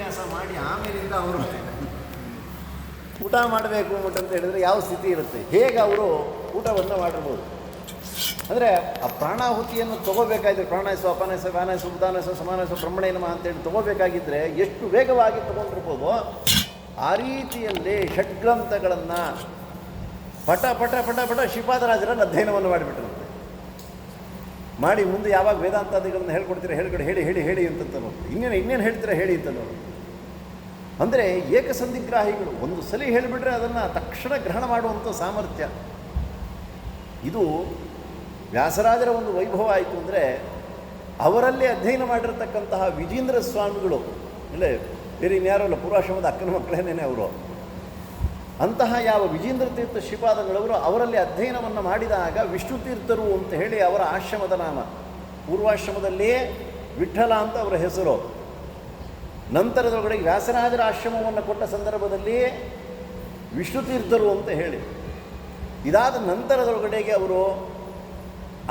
ಉಪನ್ಯಾಸ ಮಾಡಿ ಆಮೇಲಿಂದ ಅವರು ಊಟ ಮಾಡಬೇಕು ಅಂತ ಹೇಳಿದ್ರೆ ಯಾವ ಸ್ಥಿತಿ ಇರುತ್ತೆ, ಹೇಗೆ ಅವರು ಊಟವನ್ನು ಮಾಡಿರ್ಬೋದು. ಅಂದರೆ ಆ ಪ್ರಾಣಾಹುತಿಯನ್ನು ತೊಗೋಬೇಕಾದ್ರೆ ಪ್ರಾಣಾಯಾಸ ಅಪಾನಾಯಾಸ ವ್ಯಾನಾಯಾಸ ಉದಾನಾಯಾಸ ಸಮಾನಾಯಾಸ ಬ್ರಹ್ಮಣೇ ನಮಃ ಅಂತೇಳಿ ತೊಗೋಬೇಕಾಗಿದ್ದರೆ ಎಷ್ಟು ವೇಗವಾಗಿ ತೊಗೊಂಡಿರ್ಬೋದು, ಆ ರೀತಿಯಲ್ಲಿ ಷಡ್ಗ್ರಂಥಗಳನ್ನು ಪಟ ಪಟ ಪಟ ಪಟ ಶ್ರೀಪಾದರಾಜರಲ್ಲಿ ಅಧ್ಯಯನವನ್ನು ಮಾಡಿಬಿಟ್ಟಿರುತ್ತೆ. ಮಾಡಿ ಮುಂದೆ ಯಾವಾಗ ವೇದಾಂತಾದಿಗಳನ್ನು ಹೇಳ್ಕೊಡ್ತೀರಾ ಹೇಳ್ಕೊಡಿ, ಹೇಳಿ ಹೇಳಿ ಹೇಳಿ ಅಂತ ನೋಡಿ, ಇನ್ನೇನು ಹೇಳ್ತೀರಾ ಹೇಳಿ ಅಂತ ನೋಡಿ. ಅಂದರೆ ಏಕಸಂಧಿಗ್ರಾಹಿಗಳು, ಒಂದು ಸಲ ಹೇಳಿಬಿಟ್ರೆ ಅದನ್ನು ತಕ್ಷಣ ಗ್ರಹಣ ಮಾಡುವಂಥ ಸಾಮರ್ಥ್ಯ. ಇದು ವ್ಯಾಸರಾಜರ ಒಂದು ವೈಭವ ಆಯಿತು. ಅಂದರೆ ಅವರಲ್ಲಿ ಅಧ್ಯಯನ ಮಾಡಿರತಕ್ಕಂತಹ ವಿಜೇಂದ್ರ ಸ್ವಾಮಿಗಳು, ಇಲ್ಲೇ ಬೇರೆ ಇನ್ಯಾರೋ ಅಲ್ಲ, ಪೂರ್ವಾಶ್ರಮದ ಅಕ್ಕನ ಮಕ್ಕಳೇನೇನೆ ಅವರು. ಅಂತಹ ಯಾವ ವಿಜೇಂದ್ರ ತೀರ್ಥ ಶ್ರೀಪಾದಗಳವರು ಅವರಲ್ಲಿ ಅಧ್ಯಯನವನ್ನು ಮಾಡಿದಾಗ ವಿಷ್ಣು ತೀರ್ಥರು ಅಂತ ಹೇಳಿ ಅವರ ಆಶ್ರಮದ ನಾಮ. ಪೂರ್ವಾಶ್ರಮದಲ್ಲಿಯೇ ವಿಠ್ಠಲ ಅಂತ ಅವರ ಹೆಸರು. ನಂತರದೊಳಗಡೆ ವ್ಯಾಸರಾಜರ ಆಶ್ರಮವನ್ನು ಕೊಟ್ಟ ಸಂದರ್ಭದಲ್ಲಿ ವಿಷ್ಣು ತೀರ್ಥರು ಅಂತ ಹೇಳಿ, ಇದಾದ ನಂತರದೊಳಗಡೆಗೆ ಅವರು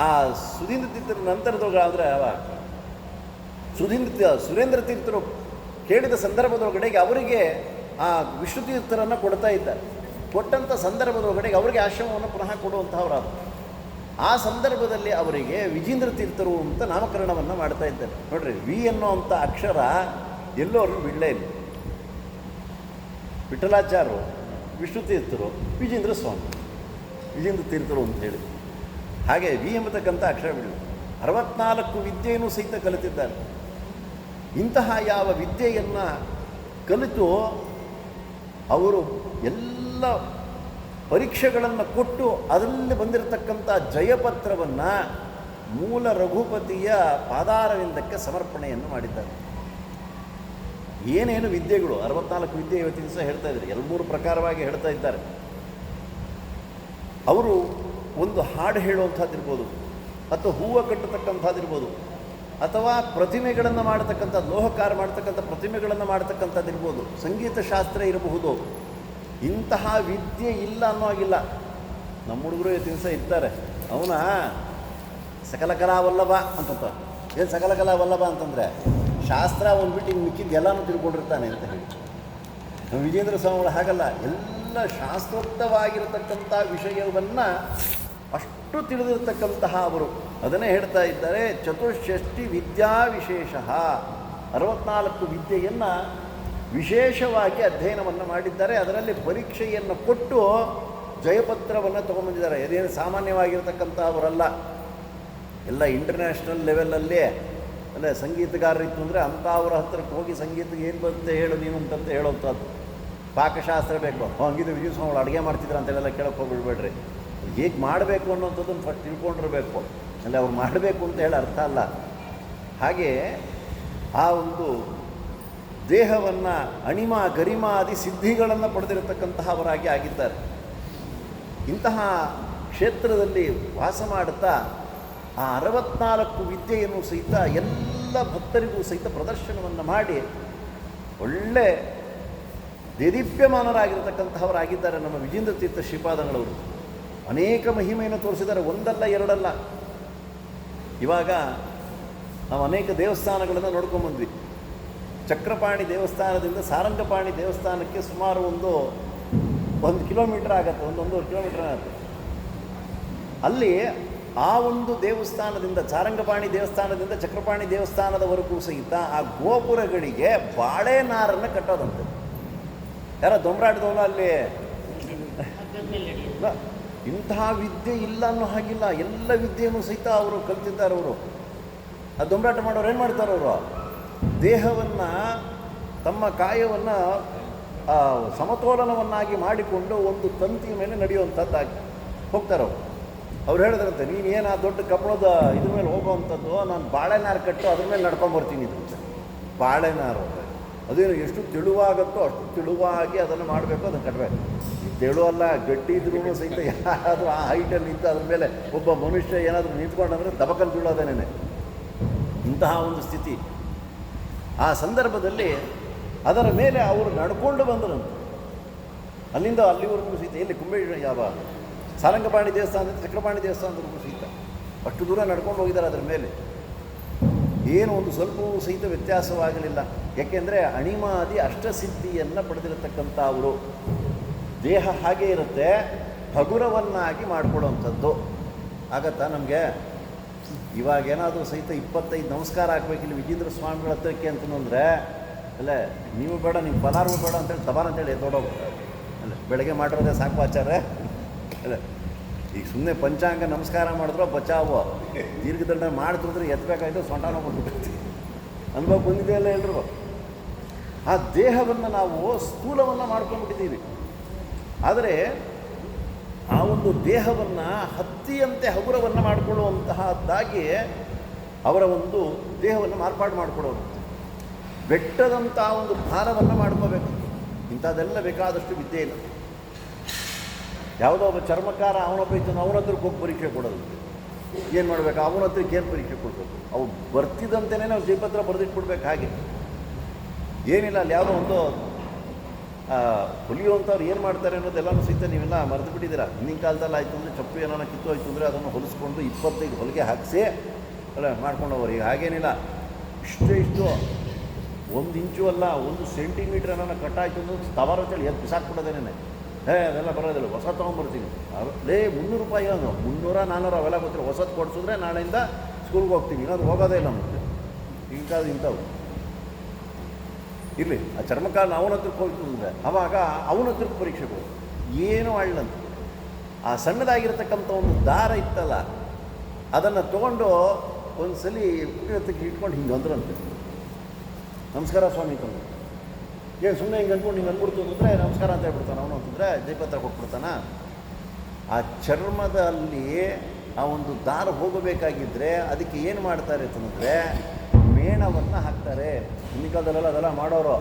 ಆ ಸುಧೀಂದ್ರ ತೀರ್ಥರ ನಂತರದೊಳಗೆ ಆದರೆ ಸುರೇಂದ್ರ ತೀರ್ಥರು ಕೇಳಿದ ಸಂದರ್ಭದೊಳಗಡೆಗೆ ಅವರಿಗೆ ಆ ವಿಷ್ಣು ತೀರ್ಥರನ್ನು ಕೊಡ್ತಾ ಇದ್ದಾರೆ. ಕೊಟ್ಟಂಥ ಸಂದರ್ಭದೊಳಗಡೆಗೆ ಅವರಿಗೆ ಆಶ್ರಮವನ್ನು ಪುನಃ ಕೊಡುವಂತಹವರಾದರು. ಆ ಸಂದರ್ಭದಲ್ಲಿ ಅವರಿಗೆ ವಿಜೇಂದ್ರ ತೀರ್ಥರು ಅಂತ ನಾಮಕರಣವನ್ನು ಮಾಡ್ತಾ ಇದ್ದಾರೆ. ನೋಡ್ರಿ, ವಿ ಅನ್ನೋವಂಥ ಅಕ್ಷರ ಎಲ್ಲೋ ಅವ್ರನ್ನ ಬಿಡಲೇ ಇಲ್ಲ. ವಿಠಲಾಚಾರ್ಯರು, ವಿಷ್ಣು ತೀರ್ಥರು, ವಿಜೇಂದ್ರ ಸ್ವಾಮಿ, ವಿಜೇಂದ್ರ ತೀರ್ಥರು ಅಂತ ಹೇಳಿ ಹಾಗೆ ವಿ ಎಂಬತಕ್ಕಂಥ ಅಕ್ಷರ ಬಿಡಲಿ. 64 ವಿದ್ಯೆಯನ್ನು ಸಹಿತ ಕಲಿತಿದ್ದಾರೆ. ಇಂತಹ ಯಾವ ವಿದ್ಯೆಯನ್ನು ಕಲಿತು ಅವರು ಎಲ್ಲ ಪರೀಕ್ಷೆಗಳನ್ನು ಕೊಟ್ಟು ಅದರಲ್ಲಿ ಬಂದಿರತಕ್ಕಂಥ ಜಯಪತ್ರವನ್ನು ಮೂಲ ರಘುಪತಿಯ ಪಾದಾರವಿಂದಕ್ಕೆ ಸಮರ್ಪಣೆಯನ್ನು ಮಾಡಿದ್ದಾರೆ. ಏನೇನು ವಿದ್ಯೆಗಳು 64 ವಿದ್ಯೆ ಇವತ್ತಿನ ದಿವಸ ಹೇಳ್ತಾ ಇದ್ದಾರೆ, 2-3 ಪ್ರಕಾರವಾಗಿ ಹೇಳ್ತಾ ಇದ್ದಾರೆ. ಅವರು ಒಂದು ಹಾಡು ಹೇಳುವಂಥದ್ದಿರ್ಬೋದು, ಅಥವಾ ಹೂವು ಕಟ್ಟತಕ್ಕಂಥದ್ದಿರ್ಬೋದು, ಅಥವಾ ಪ್ರತಿಮೆಗಳನ್ನು ಮಾಡತಕ್ಕಂಥ ಲೋಹಕಾರ ಮಾಡ್ತಕ್ಕಂಥ ಪ್ರತಿಮೆಗಳನ್ನು ಮಾಡ್ತಕ್ಕಂಥದ್ದಿರ್ಬೋದು, ಸಂಗೀತ ಶಾಸ್ತ್ರ ಇರಬಹುದು. ಇಂತಹ ವಿದ್ಯೆ ಇಲ್ಲ ಅನ್ನೋ ಆಗಿಲ್ಲ. ನಮ್ಮ ಹುಡುಗರು ಇವತ್ತಿನ ದಿವಸ ಇರ್ತಾರೆ, ಅವನ ಸಕಲ ಕಲಾ ವಲ್ಲಭ ಅಂತಂತ. ಏನು ಸಕಲ ಕಲಾ ವಲ್ಲಭ ಅಂತಂದರೆ ಶಾಸ್ತ್ರ ಒಂದ್ಬಿಟ್ಟು ಇನ್ನು ಮಿಕ್ಕಿದ್ದು ಎಲ್ಲನೂ ತಿಳ್ಕೊಂಡಿರ್ತಾನೆ ಅಂತ ಹೇಳಿ. ನಮ್ಮ ವಿಜೇಂದ್ರ ಸ್ವಾಮಿಗಳು ಹಾಗಲ್ಲ, ಎಲ್ಲ ಶಾಸ್ತ್ರೋಕ್ತವಾಗಿರತಕ್ಕಂಥ ವಿಷಯವನ್ನು ಅಷ್ಟು ತಿಳಿದಿರತಕ್ಕಂತಹ ಅವರು. ಅದನ್ನೇ ಹೇಳ್ತಾ ಇದ್ದಾರೆ, ಚತುಷ್ಷಷ್ಟಿ ವಿದ್ಯಾ ವಿಶೇಷ, 64 ವಿದ್ಯೆಯನ್ನು ವಿಶೇಷವಾಗಿ ಅಧ್ಯಯನವನ್ನು ಮಾಡಿದ್ದಾರೆ. ಅದರಲ್ಲಿ ಪರೀಕ್ಷೆಯನ್ನು ಕೊಟ್ಟು ಜಯಪತ್ರವನ್ನು ತೊಗೊಂಬಂದಿದ್ದಾರೆ. ಅದೇನು ಸಾಮಾನ್ಯವಾಗಿರತಕ್ಕಂಥವರಲ್ಲ, ಎಲ್ಲ ಇಂಟರ್ನ್ಯಾಷನಲ್ ಲೆವೆಲಲ್ಲೇ ಅಲ್ಲೇ ಸಂಗೀತಗಾರರಿತ್ತು ಅಂದರೆ ಅಂಥವ್ರ ಹತ್ರಕ್ಕೆ ಹೋಗಿ ಸಂಗೀತಕ್ಕೆ ಏನು ಬರುತ್ತೆ ಹೇಳು ನೀನು ಅಂತಂತ ಹೇಳೋಂಥದ್ದು. ಪಾಕಶಾಸ್ತ್ರ ಬೇಕು, ಹಂಗಿದ್ದು ವಿಜಯ ಸ್ವಾಮಿಗಳು ಅಡುಗೆ ಮಾಡ್ತಿದ್ರು ಅಂತೆಲ್ಲ ಕೇಳೋಕ್ಕೆ ಹೋಗ್ಬಿಡ್ಬೇಡ್ರಿ. ಹೇಗೆ ಮಾಡಬೇಕು ಅನ್ನೋಂಥದ್ದನ್ನು ಫಸ್ಟ್ ತಿಳ್ಕೊಂಡಿರಬೇಕು. ಅಲ್ಲ ಅವ್ರು ಮಾಡಬೇಕು ಅಂತ ಹೇಳಿ ಅರ್ಥ ಅಲ್ಲ. ಹಾಗೆ ಆ ಒಂದು ದೇಹವನ್ನು ಅಣಿಮ ಗರಿಮಾದಿ ಸಿದ್ಧಿಗಳನ್ನು ಪಡೆದಿರತಕ್ಕಂತಹವರಾಗಿ ಆಗಿದ್ದಾರೆ. ಇಂತಹ ಕ್ಷೇತ್ರದಲ್ಲಿ ವಾಸ ಮಾಡುತ್ತಾ ಆ 64 ವಿದ್ಯೆಯನ್ನು ಸಹಿತ ಎಲ್ಲ ಭಕ್ತರಿಗೂ ಸಹಿತ ಪ್ರದರ್ಶನವನ್ನು ಮಾಡಿ ಒಳ್ಳೆ ದೇದೀಪ್ಯಮಾನರಾಗಿರತಕ್ಕಂತಹವರಾಗಿದ್ದಾರೆ ನಮ್ಮ ವಿಜೇಂದ್ರ ತೀರ್ಥ ಶ್ರೀಪಾದಂಗಳವರು. ಅನೇಕ ಮಹಿಮೆಯನ್ನು ತೋರಿಸಿದ್ದಾರೆ, ಒಂದಲ್ಲ ಎರಡಲ್ಲ. ಇವಾಗ ನಾವು ಅನೇಕ ದೇವಸ್ಥಾನಗಳನ್ನು ನೋಡ್ಕೊಂಬಂದ್ವಿ. ಚಕ್ರಪಾಣಿ ದೇವಸ್ಥಾನದಿಂದ ಸಾರಂಗಪಾಣಿ ದೇವಸ್ಥಾನಕ್ಕೆ ಸುಮಾರು 1 ಕಿಲೋಮೀಟರ್ ಆಗುತ್ತೆ, 1-1.5 ಕಿಲೋಮೀಟರ್ ಆಗುತ್ತೆ. ಅಲ್ಲಿ ಆ ಒಂದು ದೇವಸ್ಥಾನದಿಂದ ಸಾರಂಗಪಾಣಿ ದೇವಸ್ಥಾನದಿಂದ ಚಕ್ರಪಾಣಿ ದೇವಸ್ಥಾನದವರೆಗೂ ಸಹಿತ ಆ ಗೋಪುರಗಳಿಗೆ ಬಾಳೆ ನಾರನ್ನು ಕಟ್ಟೋದಂತೆ. ಯಾರ ದೊಂಬರಾಟದವನು ಅಲ್ಲಿ ಇಂತಹ ವಿದ್ಯೆ ಇಲ್ಲ ಅನ್ನೋ ಹಾಗಿಲ್ಲ, ಎಲ್ಲ ವಿದ್ಯೆಯನ್ನು ಸಹಿತ ಅವರು ಕಲ್ತಿದ್ದಾರೆ. ಅವರು ಆ ದೊಂಬರಾಟ ಮಾಡೋರು ಏನು ಮಾಡ್ತಾರೆ, ಅವರು ದೇಹವನ್ನು ತಮ್ಮ ಕಾಯವನ್ನು ಸಮತೋಲನವನ್ನಾಗಿ ಮಾಡಿಕೊಂಡು ಒಂದು ತಂತಿಯ ಮೇಲೆ ನಡೆಯುವಂಥದ್ದಾಗಿ ಹೋಗ್ತಾರೆ. ಅವ್ರು ಹೇಳಿದ್ರಂತೆ, ನೀನು ಏನು ಆ ದೊಡ್ಡ ಕಬ್ಬಣದ ಇದ್ರ ಮೇಲೆ ಹೋಗುವಂಥದ್ದು, ನಾನು ಬಾಳೆನಾರು ಕಟ್ಟು ಅದ್ರ ಮೇಲೆ ನಡ್ಕೊಂಬರ್ತೀನಿ. ಇದು ಬಾಳೆನಾರು ಅದೇನು ಎಷ್ಟು ತೆಳುವಾಗುತ್ತೋ ಅಷ್ಟು ತೆಳುವಾಗಿ ಅದನ್ನು ಮಾಡಬೇಕು, ಅದನ್ನು ಕಟ್ಟಬೇಕು. ತೆಳು ಅಲ್ಲ, ಗಟ್ಟಿ ಇದ್ರೂ ಸಹಿತ ಯಾರಾದರೂ ಆ ಹೈಟಲ್ಲಿ ನಿಂತು ಅದ್ರ ಮೇಲೆ ಒಬ್ಬ ಮನುಷ್ಯ ಏನಾದರೂ ನಿಂತ್ಕೊಂಡಂದರೆ ದಬಕಲ್ಲಿ ಬೀಳೋದೇನೆ. ಇಂತಹ ಒಂದು ಸ್ಥಿತಿ. ಆ ಸಂದರ್ಭದಲ್ಲಿ ಅದರ ಮೇಲೆ ಅವರು ನಡ್ಕೊಂಡು ಬಂದರಂತೆ. ಅಲ್ಲಿಂದ ಅಲ್ಲಿವರೆಗೂ ಸಹಿತ ಎಲ್ಲಿ ಯಾವ ಸಾರಂಗಪಾಣಿ ದೇವಸ್ಥಾನದಿಂದ ಚಕ್ರಪಾಣಿ ದೇವಸ್ಥಾನದವರೆಗೂ ಸಹಿತ ಅಷ್ಟು ದೂರ ನಡ್ಕೊಂಡು ಹೋಗಿದ್ದಾರೆ ಅದರ ಮೇಲೆ. ಏನು ಒಂದು ಸ್ವಲ್ಪವೂ ಸಹಿತ ವ್ಯತ್ಯಾಸವಾಗಲಿಲ್ಲ. ಯಾಕೆಂದರೆ ಅಣಿಮಾದಿ ಅಷ್ಟಸಿದ್ಧಿಯನ್ನು ಪಡೆದಿರತಕ್ಕಂಥ ಅವರು. ದೇಹ ಹಾಗೇ ಇರುತ್ತೆ, ಹಗುರವನ್ನಾಗಿ ಮಾಡಿಕೊಡುವಂಥದ್ದು. ಆಗತ್ತಾ ನಮಗೆ? ಇವಾಗೇನಾದರೂ ಸಹಿತ 25 ನಮಸ್ಕಾರ ಹಾಕ್ಬೇಕಿಲ್ಲ ವಿಜೇಂದ್ರ ಸ್ವಾಮಿಗಳ ಹತ್ರಕ್ಕೆ ಅಂತಂದರೆ, ಅಲ್ಲೇ ನೀವು ಬೇಡ, ನಿಮ್ಮ ಫಲಾರ್ವ ಬೇಡ ಅಂತೇಳಿ ತಬಾರ ಅಂತೇಳಿ ದೊಡ್ಡೋಗ್ಬಿಡ್ತಾರೆ. ಅಲ್ಲ, ಬೆಳಗ್ಗೆ ಮಾಡಿರೋದೇ ಸಾಕು ಆಚಾರ್ಯ. ಅಲ್ಲ, ಈಗ ಸುಮ್ಮನೆ ಪಂಚಾಂಗ ನಮಸ್ಕಾರ ಮಾಡಿದ್ರು ಬಚಾವು, ದೀರ್ಘದಂಡ ಮಾಡ್ತಿದ್ರೆ ಎತ್ತಬೇಕಾಯ್ತು, ಸೊಂಟಾನ ಬಂದ್ಬಿಟ್ಟು ಅನುಭವ ಬಂದಿದೆಯಲ್ಲ ಎಲ್ರಿಗೂ. ಆ ದೇಹವನ್ನು ನಾವು ಸ್ಥೂಲವನ್ನು ಮಾಡ್ಕೊಂಡ್ಬಿಟ್ಟಿದ್ದೀವಿ. ಆದರೆ ಆ ಒಂದು ದೇಹವನ್ನು ಹತ್ತಿಯಂತೆ ಹಗುರವನ್ನು ಮಾಡಿಕೊಳ್ಳುವಂತಹದ್ದಾಗಿ ಅವರ ಒಂದು ದೇಹವನ್ನು ಮಾರ್ಪಾಡು ಮಾಡಿಕೊಡೋರು. ಬೆಟ್ಟದಂಥ ಒಂದು ಭಾರವನ್ನು ಮಾಡ್ಕೋಬೇಕು. ಇಂಥದ್ದೆಲ್ಲ ಬೇಕಾದಷ್ಟು ವಿದ್ಯೆ ಇಲ್ಲ. ಯಾವುದೋ ಒಬ್ಬ ಚರ್ಮಕಾರ ಅವನೊಬ್ಬ ಇದ್ದಾನೆ, ಅವನ ಹತ್ರಕ್ಕೆ ಹೋಗಿ ಪರೀಕ್ಷೆ ಕೊಡೋದು. ಏನು ಮಾಡಬೇಕು? ಅವನ ಹತ್ರಕ್ಕೆ ಏನು ಪರೀಕ್ಷೆ ಕೊಡಬೇಕು? ಅವು ಬರ್ತಿದ್ದಂತೆಯೇ ನಾವು ಜೀಪತ್ರ ಬರೆದಿಟ್ಬಿಡ್ಬೇಕು. ಹಾಗೆ ಏನಿಲ್ಲ, ಅಲ್ಲಿ ಯಾವುದೋ ಒಂದು ಹೊಲಿಯುವಂಥವ್ರು ಏನು ಮಾಡ್ತಾರೆ ಅನ್ನೋದೆಲ್ಲನೂ ಸಹಿತ ನೀವೆಲ್ಲ ಮರೆತು ಬಿಟ್ಟಿದ್ದೀರಾ. ಹಿಂದಿನ ಕಾಲದಲ್ಲಿ ಆಯಿತು ಅಂದರೆ ಚಪ್ಪು ಏನಾರ ಕಿತ್ತು ಹೋಯ್ತು ಅಂದರೆ ಅದನ್ನು ಹೊಲಿಸ್ಕೊಂಡು 25 ಹೊಲಿಗೆ ಹಾಕಿಸಿ ಅಲ್ಲ ಮಾಡ್ಕೊಂಡು ಹೋಗೋರು. ಈಗ ಹಾಗೇನಿಲ್ಲ, ಇಷ್ಟು 1 ಇಂಚು ಅಲ್ಲ, 1 ಸೆಂಟಿಮೀಟ್ರ್ ಏನಾರ ಕಟ್ಟಾಯ್ತು ಅಂದ್ರೆ ತವಾರ ಅಂತೇಳಿ ಎದ್ದು ಬಿಸಾಕ್ಬಿಡೋದೇನೆ. ಅದೆಲ್ಲ ಬರೋದಿಲ್ಲ, ಹೊಸ ತೊಗೊಂಬರ್ತೀನಿ. ಲೇ 300 ರೂಪಾಯಿ ಅದು, 300 400 ಅವೆಲ್ಲ ಗೊತ್ತಿಲ್ಲ. ಹೊಸದು ಕೊಡಿಸಿದ್ರೆ ನಾಳೆಯಿಂದ ಸ್ಕೂಲ್ಗೆ ಹೋಗ್ತೀನಿ, ಇನ್ನೊಂದು ಹೋಗೋದೇ ಇಲ್ಲ ನಮಗೆ. ಇಂಥವು ಇರಲಿ. ಆ ಚರ್ಮಕಾಲ ಅವನ ಹತ್ರಕ್ಕೆ ಹೋಗ್ತು ಅಂದರೆ ಅವಾಗ ಅವನ ಹತ್ರಕ್ಕೆ ಪರೀಕ್ಷೆ ಹೋಗಿ ಏನೂ ಆಳ್ಳಂತ ಆ ಸಣ್ಣದಾಗಿರ್ತಕ್ಕಂಥ ಒಂದು ದಾರ ಇತ್ತಲ್ಲ, ಅದನ್ನು ತೊಗೊಂಡು ಒಂದು ಸಲ ಹತ್ರಕ್ಕೆ ಇಟ್ಕೊಂಡು ಹಿಂಗೆ ಅಂದ್ರಂತೆ, ನಮಸ್ಕಾರ ಸ್ವಾಮಿ ತಂದು. ಏನು ಸುಮ್ಮನೆ ಹಿಂಗೆ ಅಂದ್ಕೊಂಡು ಹಿಂಗೆ ಅಂದ್ಬಿಡ್ತು ಅಂದರೆ ನಮಸ್ಕಾರ ಅಂತ ಹೇಳ್ಬಿಡ್ತಾನೆ ಅವನು ಅಂತಂದರೆ ಜೈಪತ್ರ ಕೊಟ್ಬಿಡ್ತಾನ. ಆ ಚರ್ಮದಲ್ಲಿ ಆ ಒಂದು ದಾರ ಹೋಗಬೇಕಾಗಿದ್ದರೆ ಅದಕ್ಕೆ ಏನು ಮಾಡ್ತಾರೆ ಅಂತಂದರೆ ಮೇಣವನ್ನು ಹಾಕ್ತಾರೆ. ಹಿಂದಿನ ಕಾಲದಲ್ಲೆಲ್ಲ ಅದೆಲ್ಲ ಮಾಡೋರು,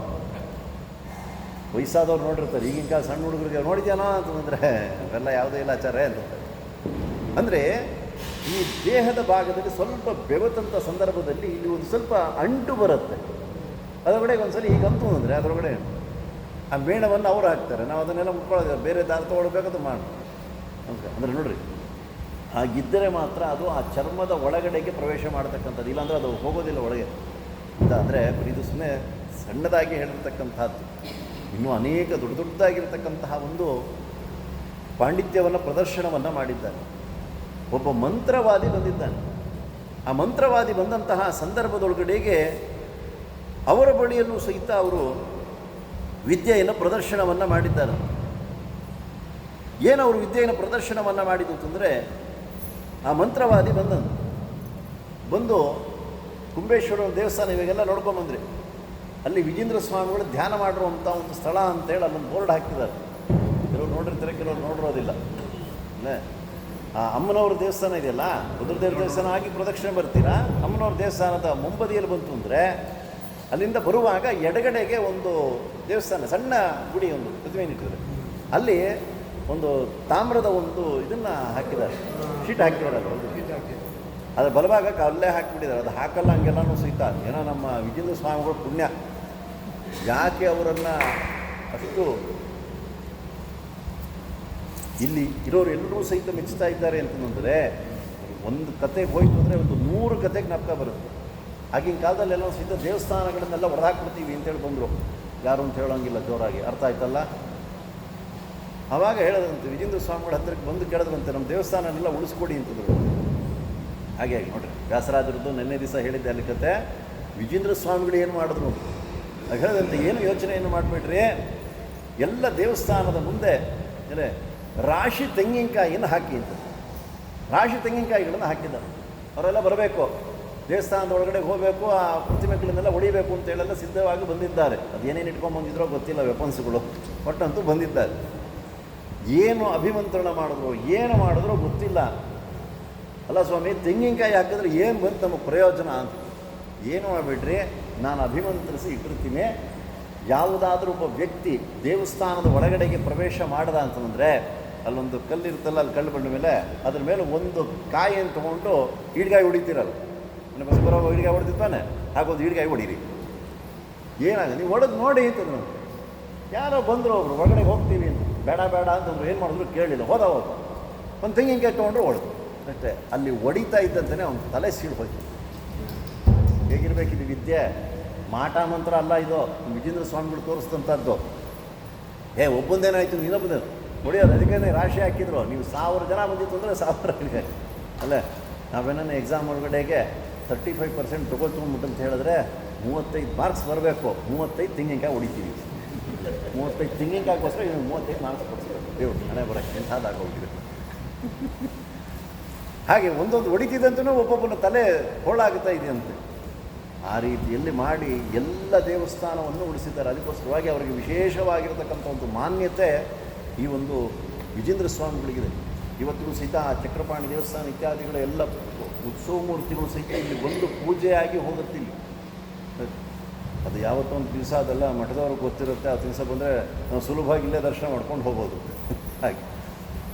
ವಯಸ್ಸಾದವ್ರು ನೋಡಿರ್ತಾರೆ. ಈಗಿನ ಕಾಲ ಸಣ್ಣ ಹುಡುಗರಿಗೆ ನೋಡಿದ್ಯಾನೋ ಅಂತಂದರೆ ಅವೆಲ್ಲ ಯಾವುದೇ ಇಲ್ಲ ಆಚಾರ್ಯ ಅಂತಂತಾರೆ. ಅಂದರೆ ಈ ದೇಹದ ಭಾಗದಲ್ಲಿ ಸ್ವಲ್ಪ ಬೆವತಂಥ ಸಂದರ್ಭದಲ್ಲಿ ಇಲ್ಲಿ ಒಂದು ಸ್ವಲ್ಪ ಅಂಟು ಬರುತ್ತೆ. ಅದರೊಳಗಡೆ ಒಂದ್ಸಲ ಈಗ ಅಂತು ಅಂದರೆ ಅದರೊಳಗಡೆ ಆ ಮೇಣವನ್ನು ಅವರು ಹಾಕ್ತಾರೆ. ನಾವು ಅದನ್ನೆಲ್ಲ ಮುಟ್ಕೊಳ್ಳೋದು, ಬೇರೆ ದಾರ ತೊಗೊಳ್ಬೇಕದು ಮಾಡಿ ಅಂದರೆ ನೋಡಿರಿ, ಹಾಗಿದ್ದರೆ ಮಾತ್ರ ಅದು ಆ ಚರ್ಮದ ಒಳಗಡೆಗೆ ಪ್ರವೇಶ ಮಾಡತಕ್ಕಂಥದ್ದು. ಇಲ್ಲಾಂದರೆ ಅದು ಹೋಗೋದಿಲ್ಲ ಒಳಗೆ ಅಂತ. ಅಂದರೆ ಇದು ಸುಮ್ಮನೆ ಸಣ್ಣದಾಗಿ ಹೇಳಿರ್ತಕ್ಕಂಥದ್ದು. ಇನ್ನೂ ಅನೇಕ ದೊಡ್ಡದಾಗಿರ್ತಕ್ಕಂತಹ ಒಂದು ಪಾಂಡಿತ್ಯವನ್ನು ಪ್ರದರ್ಶನವನ್ನು ಮಾಡಿದ್ದಾರೆ. ಒಬ್ಬ ಮಂತ್ರವಾದಿ ಬಂದಿದ್ದಾನೆ. ಆ ಮಂತ್ರವಾದಿ ಬಂದಂತಹ ಸಂದರ್ಭದೊಳಗಡೆಗೆ ಅವರ ಬಳಿಯಲ್ಲೂ ಸಹಿತ ಅವರು ವಿದ್ಯೆಯನ್ನು ಪ್ರದರ್ಶನವನ್ನು ಮಾಡಿದ್ದಾರೆ. ಏನವರು ವಿದ್ಯೆಯನ್ನು ಪ್ರದರ್ಶನವನ್ನು ಮಾಡಿದ್ದು ಅಂತಂದರೆ, ಆ ಮಂತ್ರವಾದಿ ಬಂದು ಕುಂಬೇಶ್ವರ ದೇವಸ್ಥಾನ ಇವಾಗೆಲ್ಲ ನೋಡ್ಕೊಂಬಂದ್ರಿ, ಅಲ್ಲಿ ವಿಜೇಂದ್ರ ಸ್ವಾಮಿಗಳು ಧ್ಯಾನ ಮಾಡಿರುವಂಥ ಒಂದು ಸ್ಥಳ ಅಂತೇಳಿ ಅಲ್ಲೊಂದು ಬೋರ್ಡ್ ಹಾಕಿದ್ದಾರೆ. ಕೆಲವರು ನೋಡಿರ್ತಾರೆ, ಕೆಲವರು ನೋಡಿರೋದಿಲ್ಲ. ಆ ಅಮ್ಮನವ್ರ ದೇವಸ್ಥಾನ ಇದೆಯಲ್ಲ, ರುದ್ರದೇವ್ರ ದೇವಸ್ಥಾನ ಆಗಿ ಪ್ರದಕ್ಷಿಣೆ ಬರ್ತೀರಾ, ಅಮ್ಮನವ್ರ ದೇವಸ್ಥಾನದ ಮುಂಬದಿಯಲ್ಲಿ ಬಂತು ಅಂದರೆ ಅಲ್ಲಿಂದ ಬರುವಾಗ ಎಡಗಡೆಗೆ ಒಂದು ದೇವಸ್ಥಾನ, ಸಣ್ಣ ಗುಡಿ, ಒಂದು ಪ್ರತಿಮೆಯನ್ನು ಇಟ್ಟಿದ್ದಾರೆ. ಅಲ್ಲಿ ಒಂದು ತಾಮ್ರದ ಒಂದು ಇದನ್ನು ಹಾಕಿದ್ದಾರೆ, ಶೀಟ್ ಹಾಕಿದ್ದಾರೆ. ಅದರ ಬಲಭಾಗಕ್ಕೆ ಅಲ್ಲೇ ಹಾಕಿಬಿಟ್ಟಿದ್ದಾರೆ. ಅದು ಹಾಕಲ್ಲ ಹಂಗೆಲ್ಲನೂ ಸಹಿತ. ಏನೋ ನಮ್ಮ ವಿಜೇಂದ್ರ ಸ್ವಾಮಿಗಳು ಪುಣ್ಯ, ಯಾಕೆ ಅವರನ್ನು ಅಷ್ಟು ಇಲ್ಲಿ ಇರೋರು ಎಲ್ಲರೂ ಸಹಿತ ಮೆಚ್ಚುತ್ತಾ ಇದ್ದಾರೆ ಅಂತಂದರೆ, ಒಂದು ಕತೆಗೆ ಹೋಯ್ತು ಅಂದರೆ ಒಂದು 100 ಕತೆಗೆ ಜ್ಞಾಪಕ ಬರುತ್ತೆ. ಆಗಿನ ಕಾಲದಲ್ಲೆಲ್ಲ ಸಹಿತ ದೇವಸ್ಥಾನಗಳನ್ನೆಲ್ಲ ಹೊಡೆದಾಕ್ಬಿಡ್ತೀವಿ ಅಂತೇಳಿ ಬಂದರು. ಯಾರು ಅಂತ ಹೇಳೋಂಗಿಲ್ಲ ಜೋರಾಗಿ, ಅರ್ಥ ಆಯ್ತಲ್ಲ? ಆವಾಗ ಹೇಳೋದಂತೆ, ವಿಜೇಂದ್ರ ಸ್ವಾಮಿಗಳ ಹತ್ತಿರಕ್ಕೆ ಬಂದು ಕೇಳಿದ್ರಂತೆ, ನಮ್ಮ ದೇವಸ್ಥಾನನೆಲ್ಲ ಉಳಿಸ್ಕೊಡಿ ಅಂತಂದರು. ಹಾಗೆ ನೋಡಿರಿ, ವ್ಯಾಸರಾಜರದ್ದು ನಿನ್ನೆ ದಿವಸ ಹೇಳಿದ್ದೆ ಅಲ್ಲಿ ಕತೆ. ವಿಜೇಂದ್ರ ಸ್ವಾಮಿಗಳು ಏನು ಮಾಡಿದ್ರು ಅದು ಹೇಳಿದಂತೆ, ಏನು ಯೋಚನೆಯನ್ನು ಮಾಡಿಬಿಟ್ರಿ, ಎಲ್ಲ ದೇವಸ್ಥಾನದ ಮುಂದೆ ರಾಶಿ ತೆಂಗಿನಕಾಯಿಯನ್ನು ಹಾಕಿ ಅಂತ, ರಾಶಿ ತೆಂಗಿನಕಾಯಿಗಳನ್ನು ಹಾಕಿದ್ದಾರೆ. ಅವರೆಲ್ಲ ಬರಬೇಕು, ದೇವಸ್ಥಾನದ ಒಳಗಡೆ ಹೋಗಬೇಕು, ಆ ಪ್ರತಿಮೆಗಳನ್ನೆಲ್ಲ ಹೊಡಿಬೇಕು ಅಂತೇಳೆಲ್ಲ ಸಿದ್ಧವಾಗಿ ಬಂದಿದ್ದಾರೆ. ಅದೇನೇನು ಇಟ್ಕೊಂಡ್ಬಂದಿದ್ರೋ ಗೊತ್ತಿಲ್ಲ, ವೆಪನ್ಸ್ಗಳು ಒಟ್ಟಂತೂ ಬಂದಿದ್ದಾರೆ. ಏನು ಅಭಿಮಂತ್ರಣ ಮಾಡಿದ್ರು, ಏನು ಮಾಡಿದ್ರೋ ಗೊತ್ತಿಲ್ಲ. ಅಲ್ಲ ಸ್ವಾಮಿ, ತೆಂಗಿನಕಾಯಿ ಹಾಕಿದ್ರೆ ಏನು ಬಂತು ನಮಗೆ ಪ್ರಯೋಜನ ಅಂತ. ಏನು ಮಾಡಿಬಿಟ್ರಿ, ನಾನು ಅಭಿಮಂತ್ರಿಸಿ ಇಟ್ಟಿರ್ತೀನಿ, ಯಾವುದಾದ್ರೂ ಒಬ್ಬ ವ್ಯಕ್ತಿ ದೇವಸ್ಥಾನದ ಒಳಗಡೆಗೆ ಪ್ರವೇಶ ಮಾಡ್ದ ಅಂತಂದರೆ ಅಲ್ಲೊಂದು ಕಲ್ಲಿರುತ್ತಲ್ಲ, ಅಲ್ಲಿ ಕಲ್ಲು ಬಂದ ಮೇಲೆ ಅದ್ರ ಮೇಲೆ ಒಂದು ಕಾಯಿಯನ್ನು ತೊಗೊಂಡು ಈಡ್ಗಾಯಿ ಹೊಡಿತೀರಲ್ಲ, ನಮ್ಮ ಬಸ್ ಬರೋ ಈಡ್ಗಾಯಿ ಹೊಡೆದಿದ್ದಾನೆ, ಹಾಗೊಂದು ಈಡ್ಗಾಯಿ ಹೊಡೀರಿ. ಏನಾಗುತ್ತೆ ನೀವು ಹೊಡೆದು ನೋಡಿ ಅಂತಂದ್ರು. ಯಾರೋ ಬಂದರು ಒಬ್ರು, ಒಳಗಡೆ ಹೋಗ್ತೀವಿ ಅಂತ, ಬೇಡ ಬೇಡ ಅಂತಂದ್ರು. ಏನು ಮಾಡಿದ್ರು ಕೇಳಲಿಲ್ಲ, ಹೋದ ಒಂದು ತೆಂಗಿನಕಾಯಿ ತೊಗೊಂಡ್ರು ಹೊಡೆದು ಅಷ್ಟೇ. ಅಲ್ಲಿ ಹೊಡಿತಾ ಇದ್ದಂತೆಯೇ ಅವ್ನ ತಲೆ ಸೀಳು ಹೋಯ್ತು. ಹೇಗಿರಬೇಕಿದು ವಿದ್ಯೆ, ಮಾಟ ಮಂತ್ರ ಅಲ್ಲ ಇದು. ವಿಜೇಂದ್ರ ಸ್ವಾಮಿಗಳು ತೋರಿಸಿದಂಥದ್ದು. ಒಬ್ಬಂದೇನಾಯಿತು, ಇನ್ನೊಬ್ಬಂದೇ ಹೊಡೆಯೋದು. ಅದಕ್ಕೆ ರಾಶಿ ಹಾಕಿದ್ರು, ನೀವು 1000 ಜನ ಬಂದಿತ್ತು ಅಂದರೆ 1000 ಅಲ್ಲೇ. ನಾವೇನೋ ಎಕ್ಸಾಮ್ ಒಳಗಡೆಗೆ 35% ತೊಗೊಳ್ಕೊಂಬಿಟ್ಟು ಅಂತ ಹೇಳಿದ್ರೆ 35 ಮಾರ್ಕ್ಸ್ ಬರಬೇಕು, 35 ತೆಂಗಿನಕಾಯಿ ಹೊಡಿತೀವಿ. 35 ತೆಂಗಿನಕಾಯಿಗೋಸ್ಕರ ಇನ್ನು 35 ಮಾರ್ಕ್ಸ್ ಕೊಡ್ತೀವಿ. ದೇವ್ರು ಹಣೆ ಬರೋಕ್ಕೆ ಎಂಥದ್ದಾಗೋಗಿದೆ. ಹಾಗೆ ಒಂದೊಂದು ಹೊಡಿತಿದ್ದಂತೂ ಒಬ್ಬೊಬ್ಬನ ತಲೆ ಹೋಳಾಗ್ತಾ ಇದೆಯಂತೆ. ಆ ರೀತಿಯಲ್ಲಿ ಮಾಡಿ ಎಲ್ಲ ದೇವಸ್ಥಾನವನ್ನು ಉಳಿಸಿದ್ದಾರೆ. ಅದಕ್ಕೋಸ್ಕರವಾಗಿ ಅವರಿಗೆ ವಿಶೇಷವಾಗಿರತಕ್ಕಂಥ ಒಂದು ಮಾನ್ಯತೆ ಈ ಒಂದು ವಿಜೇಂದ್ರ ಸ್ವಾಮಿಗಳಿಗಿದೆ. ಇವತ್ತಿಗೂ ಸಹಿತ ಆ ಚಕ್ರಪಾಣಿ ದೇವಸ್ಥಾನ ಇತ್ಯಾದಿಗಳ ಎಲ್ಲ ಉತ್ಸವ ಮೂರ್ತಿಗಳು ಸಹಿತ ಇಲ್ಲಿ ಒಂದು ಪೂಜೆಯಾಗಿ ಹೋಗುತ್ತಿಲ್ಲ. ಅದು ಯಾವತ್ತೋ ಒಂದು ದಿವಸ ಅದೆಲ್ಲ ಮಠದವ್ರಿಗೆ ಗೊತ್ತಿರುತ್ತೆ. ಆ ದಿವಸ ಬಂದರೆ ನಾವು ಸುಲಭವಾಗಿ ಇಲ್ಲೇ ದರ್ಶನ ಮಾಡ್ಕೊಂಡು ಹೋಗ್ಬೋದು. ಹಾಗೆ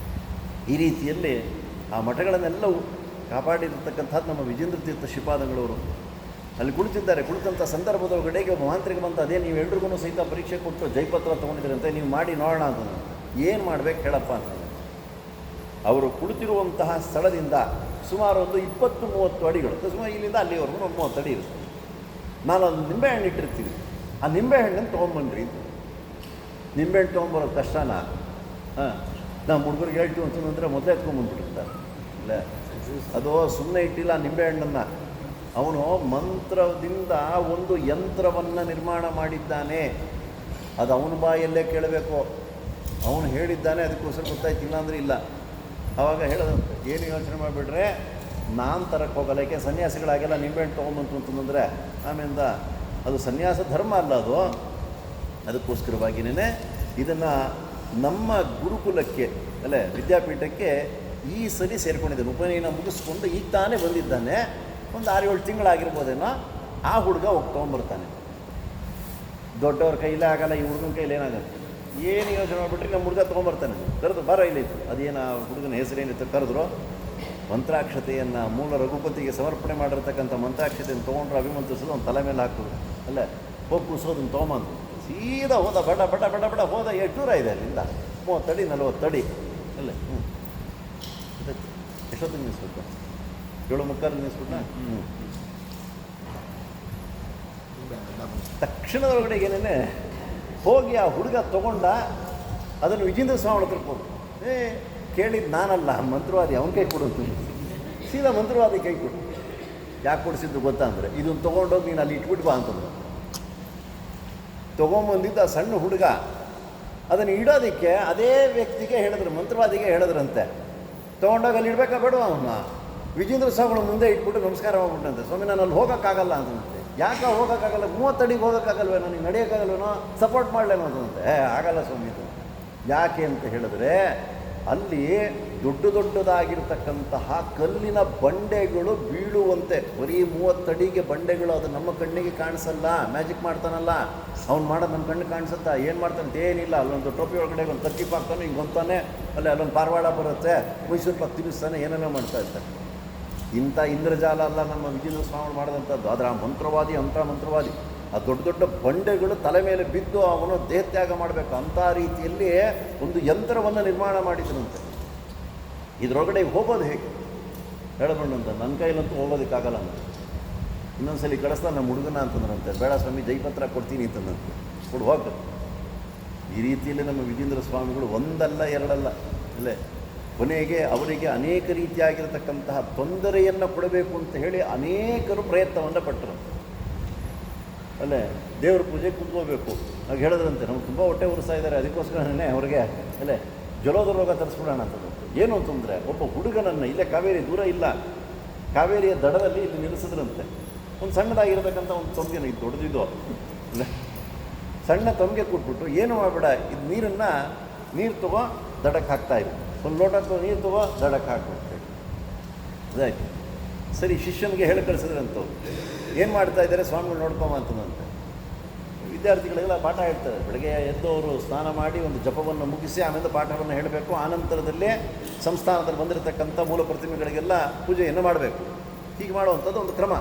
ಈ ರೀತಿಯಲ್ಲಿ ಆ ಮಠಗಳನ್ನೆಲ್ಲ ಕಾಪಾಡಿರ್ತಕ್ಕಂಥದ್ದು ನಮ್ಮ ವಿಜೇಂದ್ರ ತೀರ್ಥ ಶ್ರೀಪಾದಂಗಳವರು. ಅಲ್ಲಿ ಕುಳಿತಿದ್ದಾರೆ. ಕುಳಿತಂಥ ಸಂದರ್ಭದೊಳಗಡೆಗೆ ಒಬ್ಬ ಮಾಂತ್ರಿಕ ಬಂತ, ಅದೇ ನೀವು ಎಲ್ರಿಗೂ ಸಹಿತ ಪರೀಕ್ಷೆ ಕೊಟ್ಟು ಜೈಪತ್ರ ತೊಗೊಂಡಿದ್ದೀರಂತೆ, ನೀವು ಮಾಡಿ ನೋಡೋಣ ಅಂತ. ಏನು ಮಾಡಬೇಕು ಹೇಳಪ್ಪ ಅಂತ. ಅವರು ಕುಳಿತಿರುವಂತಹ ಸ್ಥಳದಿಂದ ಸುಮಾರು ಒಂದು 20-30 ಅಡಿಗಳು, ಸುಮಾರು ಇಲ್ಲಿಂದ ಅಲ್ಲಿವರೆಗೂ ಒಂದು 30 ಅಡಿ ಇರುತ್ತೆ. ನಾನು ಒಂದು ನಿಂಬೆಹಣ್ಣು ಇಟ್ಟಿರ್ತೀನಿ, ಆ ನಿಂಬೆಹಣ್ಣನ್ನು ತೊಗೊಂಬನ್ರಿ. ನಿಂಬೆಹಣ್ಣು ತೊಗೊಂಬರೋದು ಕಷ್ಟನಾ? ನಾವು ಹುಡುಗರಿಗೆ ಹೇಳ್ತೀವಿ ಅಂತಂದರೆ ಮೊದಲೇ ಎತ್ಕೊಂಡ್ಬಂದ್ಬಿಟ್ಟಿರ್ತಾರೆ. ಇಲ್ಲ, ಅದು ಸುಮ್ಮನೆ ಇಟ್ಟಿಲ್ಲ ನಿಂಬೆಹಣ್ಣನ್ನು. ಅವನು ಮಂತ್ರದಿಂದ ಒಂದು ಯಂತ್ರವನ್ನು ನಿರ್ಮಾಣ ಮಾಡಿದ್ದಾನೆ. ಅದು ಅವನ ಬಾಯಲ್ಲೇ ಕೇಳಬೇಕು. ಅವನು ಹೇಳಿದ್ದಾನೆ, ಅದಕ್ಕೋಸ್ಕರ ಗೊತ್ತಾಯ್ತಿಲ್ಲ ಅಂದರೆ ಇಲ್ಲ. ಆವಾಗ ಹೇಳೋದಂತೆ, ಏನು ಯೋಚನೆ ಮಾಡಿಬಿಟ್ರೆ ನಾನು ತರಕ್ಕೆ ಹೋಗಲ್ಲ. ಯಾಕೆ ಸನ್ಯಾಸಿಗಳಾಗೆಲ್ಲ ನಿಂಬೆಹಣ್ಣು ತೊಗೊಂಬಂತು ಅಂತಂದರೆ ಆಮೇಲಿಂದ ಅದು ಸನ್ಯಾಸ ಧರ್ಮ ಅಲ್ಲ ಅದು. ಅದಕ್ಕೋಸ್ಕರವಾಗಿಯೇ ಇದನ್ನು ನಮ್ಮ ಗುರುಕುಲಕ್ಕೆ ಅಲ್ಲೇ ವಿದ್ಯಾಪೀಠಕ್ಕೆ ಈ ಸರಿ ಸೇರಿಕೊಂಡಿದ್ದಾನೆ. ಉಪನಯನ ಮುಗಿಸ್ಕೊಂಡು ಈಗ ತಾನೇ ಬಂದಿದ್ದಾನೆ. ಒಂದು 6-7 ತಿಂಗಳಾಗಿರ್ಬೋದೇನೋ. ಆ ಹುಡುಗ ಹೋಗಿ ತೊಗೊಂಬರ್ತಾನೆ. ದೊಡ್ಡವ್ರ ಕೈಲೇ ಆಗಲ್ಲ, ಈ ಹುಡುಗನ ಕೈಲಿ ಏನಾಗುತ್ತೆ. ಏನು ಯೋಚನೆ ಮಾಡಿಬಿಟ್ರೆ ನಮ್ಮ ಹುಡುಗ ತೊಗೊಂಬರ್ತಾನೆ. ಕರೆದು ಬರೋ ಇಲ್ಲಿತ್ತು. ಅದೇನು ಆ ಹುಡುಗನ ಹೆಸರೇನಿತ್ತು ಕರೆದ್ರು. ಮಂತ್ರಾಕ್ಷತೆಯನ್ನು ಮೂಲ ರಘುಪತಿಗೆ ಸಮರ್ಪಣೆ ಮಾಡಿರ್ತಕ್ಕಂಥ ಮಂತ್ರಾಕ್ಷತೆಯನ್ನು ತೊಗೊಂಡ್ರು, ಅಭಿಮಂತ್ರಿಸೋದು ಒಂದು ತಲೆ ಮೇಲೆ ಹಾಕೋದು. ಅಲ್ಲೇ ಹೋಗಿ ಕೂಸೋದನ್ನು ತೊಗೊಂಬಂದು ಸೀದಾ ಹೋದ. ಬಡ ಬಡ ಬಡ ಬಡ ಹೋದ. ಎಷ್ಟು ದೂರ ಇದೆ ಅಲ್ಲಿಂದ? 30 ಅಡಿ 40 ಅಡಿ ಅಲ್ಲೇ. ಎಷ್ಟೊತ್ತಿಗೆ ನಿಲ್ಲಿಸ್ಬೇಕು? 7:45 ನಿಲ್ಲಿಸ್ಬಿಟ್ಟ. ತಕ್ಷಣದೊಳಗಡೆಗೆ ಏನೇನೆ ಹೋಗಿ ಆ ಹುಡುಗ ತೊಗೊಂಡ. ಅದನ್ನು ವಿಜೇಂದ್ರ ಸ್ವಾಮಿ ಹತ್ರ ಕೊಡು. ಕೇಳಿದ್ದು ನಾನಲ್ಲ, ಮಂತ್ರವಾದಿ, ಅವನ ಕೈ ಕೊಡು ಅಂತ. ಸೀದಾ ಮಂತ್ರವಾದಿ ಕೈ ಕೊಡು. ಯಾಕೆ ಕೊಡಿಸಿದ್ದು ಗೊತ್ತಾ ಅಂದರೆ, ಇದನ್ನು ತೊಗೊಂಡೋಗಿ ನೀನು ಅಲ್ಲಿ ಇಟ್ಬಿಟ್ಟು ಬಾ ಅಂತಂದ್ರು. ತೊಗೊಂಬಂದಿದ್ದ ಆ ಸಣ್ಣ ಹುಡುಗ ಅದನ್ನು ಇಡೋದಕ್ಕೆ ಅದೇ ವ್ಯಕ್ತಿಗೆ ಹೇಳಿದ್ರು, ಮಂತ್ರವಾದಿಗೆ ಹೇಳಿದ್ರಂತೆ. ತೊಗೊಂಡೋಗಿ ಅಲ್ಲಿ ಇಡಬೇಕಾ ಬೇಡ ಅವನ್ನ. ವಿಜೇಂದ್ರ ಸ್ವಾಮಿಗಳು ಮುಂದೆ ಇಟ್ಬಿಟ್ಟು ನಮಸ್ಕಾರ ಮಾಡ್ಬಿಟ್ಟಂತೆ. ಸ್ವಾಮಿ ನಾನು ಅಲ್ಲಿ ಹೋಗೋಕ್ಕಾಗಲ್ಲ ಅಂತಂತೆ. ಯಾಕೆ ಹೋಗೋಕ್ಕಾಗಲ್ಲ? 30 ಅಡಿಗೆ ಹೋಗೋಕ್ಕಾಗಲ್ವೇನೋ, ನೀನು ನಡೆಯೋಕ್ಕಾಗಲ್ವೇನೋ, ಸಪೋರ್ಟ್ ಮಾಡಲೇನೋ ಅಂತಂತೆ. ಆಗಲ್ಲ ಸ್ವಾಮಿ ಇದು. ಯಾಕೆ ಅಂತ ಹೇಳಿದ್ರೆ ಅಲ್ಲಿ ದೊಡ್ಡದಾಗಿರ್ತಕ್ಕಂತಹ ಕಲ್ಲಿನ ಬಂಡೆಗಳು ಬೀಳುವಂತೆ. ಬರೀ 30 ಅಡಿಗೆ ಬಂಡೆಗಳು. ಅದು ನಮ್ಮ ಕಣ್ಣಿಗೆ ಕಾಣಿಸಲ್ಲ. ಮ್ಯಾಜಿಕ್ ಮಾಡ್ತಾನಲ್ಲ ಅವ್ನು ಮಾಡೋದು ನಮ್ಮ ಕಣ್ಣಿಗೆ ಕಾಣಿಸುತ್ತಾ? ಏನು ಮಾಡ್ತಾನಂತ ಏನಿಲ್ಲ. ಅಲ್ಲೊಂದು ಟೋಪಿ ಒಳಗಡೆ ಒಂದು ತರ್ಕೀಪ್ ಹಾಕ್ತಾನೆ, ಹಿಂಗೆ ಹೊಂತಾನೆ. ಅಲ್ಲೊಂದು ಪಾರವಾಡ ಬರುತ್ತೆ, ಮೈಸೂರು ಪಾಕ್ ತಿನ್ನಿಸ್ತಾನೆ, ಏನೇನೋ ಮಾಡ್ತಾ ಇರ್ತಾನೆ. ಇಂಥ ಇಂದ್ರಜಾಲ ಅಲ್ಲ ನಮ್ಮ ವಿಜೇಂದ್ರ ಸ್ವಾಮಿ ಮಾಡಿದಂಥದ್ದು. ಆದರೆ ಆ ಮಂತ್ರವಾದಿ ಅಂಥ ಮಂತ್ರವಾದಿ. ಆ ದೊಡ್ಡ ಬಂಡೆಗಳು ತಲೆ ಮೇಲೆ ಬಿದ್ದು ಅವನು ದೇಹತ್ಯಾಗ ಮಾಡಬೇಕು. ಅಂಥ ರೀತಿಯಲ್ಲಿ ಒಂದು ಯಂತ್ರವನ್ನು ನಿರ್ಮಾಣ ಮಾಡಿದನಂತೆ. ಇದರೊಳಗಡೆ ಹೋಗೋದು ಹೇಗೆ ಹೇಳಬಣ್ಣಂತ. ನನ್ನ ಕೈಲಂತೂ ಹೋಗೋದಕ್ಕಾಗಲ್ಲ ಅಂತ. ಇನ್ನೊಂದ್ಸಲಿ ಕಳಿಸ್ತಾ ನಮ್ಮ ಹುಡುಗನ ಅಂತಂದ್ರಂತೆ. ಬೇಡ ಸ್ವಾಮಿ, ಜೈಪತ್ರ ಕೊಡ್ತೀನಿ ಅಂತಂದಂತೆ. ಕೊಡು ಹೋಗ. ಈ ರೀತಿಯಲ್ಲಿ ನಮ್ಮ ವಿಜೇಂದ್ರ ಸ್ವಾಮಿಗಳು ಒಂದಲ್ಲ ಎರಡಲ್ಲ ಅಲ್ಲೇ ಕೊನೆಗೆ ಅವರಿಗೆ ಅನೇಕ ರೀತಿಯಾಗಿರತಕ್ಕಂತಹ ತೊಂದರೆಯನ್ನು ಕೊಡಬೇಕು ಅಂತ ಹೇಳಿ ಅನೇಕರು ಪ್ರಯತ್ನವನ್ನು ಪಟ್ಟರು. ಅಲ್ಲೇ ದೇವ್ರ ಪೂಜೆ ಕೂತ್ಕೋಬೇಕು ಆಗ ಹೇಳಿದ್ರಂತೆ. ನಮ್ಗೆ ತುಂಬ ಹೊಟ್ಟೆ ಉರಿಸ್ತಾ ಇದ್ದಾರೆ, ಅದಕ್ಕೋಸ್ಕರನೇ ಅವ್ರಿಗೆ ಅಲ್ಲೇ ಜಲೋದ ರೋಗ ತರಿಸ್ಬಿಡೋಣ ಅಂತಂದು. ಏನು ಅಂತಂದರೆ ಒಬ್ಬ ಹುಡುಗನನ್ನು ಇಲ್ಲೇ ಕಾವೇರಿ ದೂರ ಇಲ್ಲ, ಕಾವೇರಿಯ ದಡದಲ್ಲಿ ಇಲ್ಲಿ ನಿಲ್ಲಿಸಿದ್ರಂತೆ. ಒಂದು ಸಣ್ಣದಾಗಿರತಕ್ಕಂಥ ಒಂದು ತೊಂಗೆನ ಇದು ದೊಡ್ಡದಿದ್ದು ಇಲ್ಲ ಸಣ್ಣ ತೊಂಗೆ ಕೊಟ್ಬಿಟ್ಟು ಏನು ಮಾಡಬೇಡ, ಇದು ನೀರು ತಗೋ ದಡಕ್ಕೆ ಹಾಕ್ತಾಯಿರು. ಒಂದು ಲೋಟ ನೀರು ತಗೋ ದಡಕ್ಕೆ ಹಾಕ್ಬಿಡ್ತೇವೆ. ಅದಾಯ್ತು. ಸರಿ, ಶಿಷ್ಯನಿಗೆ ಹೇಳಿ ಕಳಿಸಿದ್ರಂತವ್ರು. ಏನು ಮಾಡ್ತಾ ಇದ್ದಾರೆ ಸ್ವಾಮಿಗಳು ನೋಡ್ಕೊಂಬ ಅಂತಂದಂತೆ. ವಿದ್ಯಾರ್ಥಿಗಳಿಗೆಲ್ಲ ಪಾಠ ಹೇಳ್ತಾರೆ. ಬೆಳಗ್ಗೆ ಎದ್ದು ಅವರು ಸ್ನಾನ ಮಾಡಿ ಒಂದು ಜಪವನ್ನು ಮುಗಿಸಿ ಆಮೇಲೆ ಪಾಠವನ್ನು ಹೇಳಬೇಕು. ಆನಂತರದಲ್ಲೇ ಸಂಸ್ಥಾನದಲ್ಲಿ ಬಂದಿರತಕ್ಕಂಥ ಮೂಲ ಪ್ರತಿಮೆಗಳಿಗೆಲ್ಲ ಪೂಜೆಯನ್ನು ಮಾಡಬೇಕು. ಹೀಗೆ ಮಾಡುವಂಥದ್ದು ಒಂದು ಕ್ರಮ.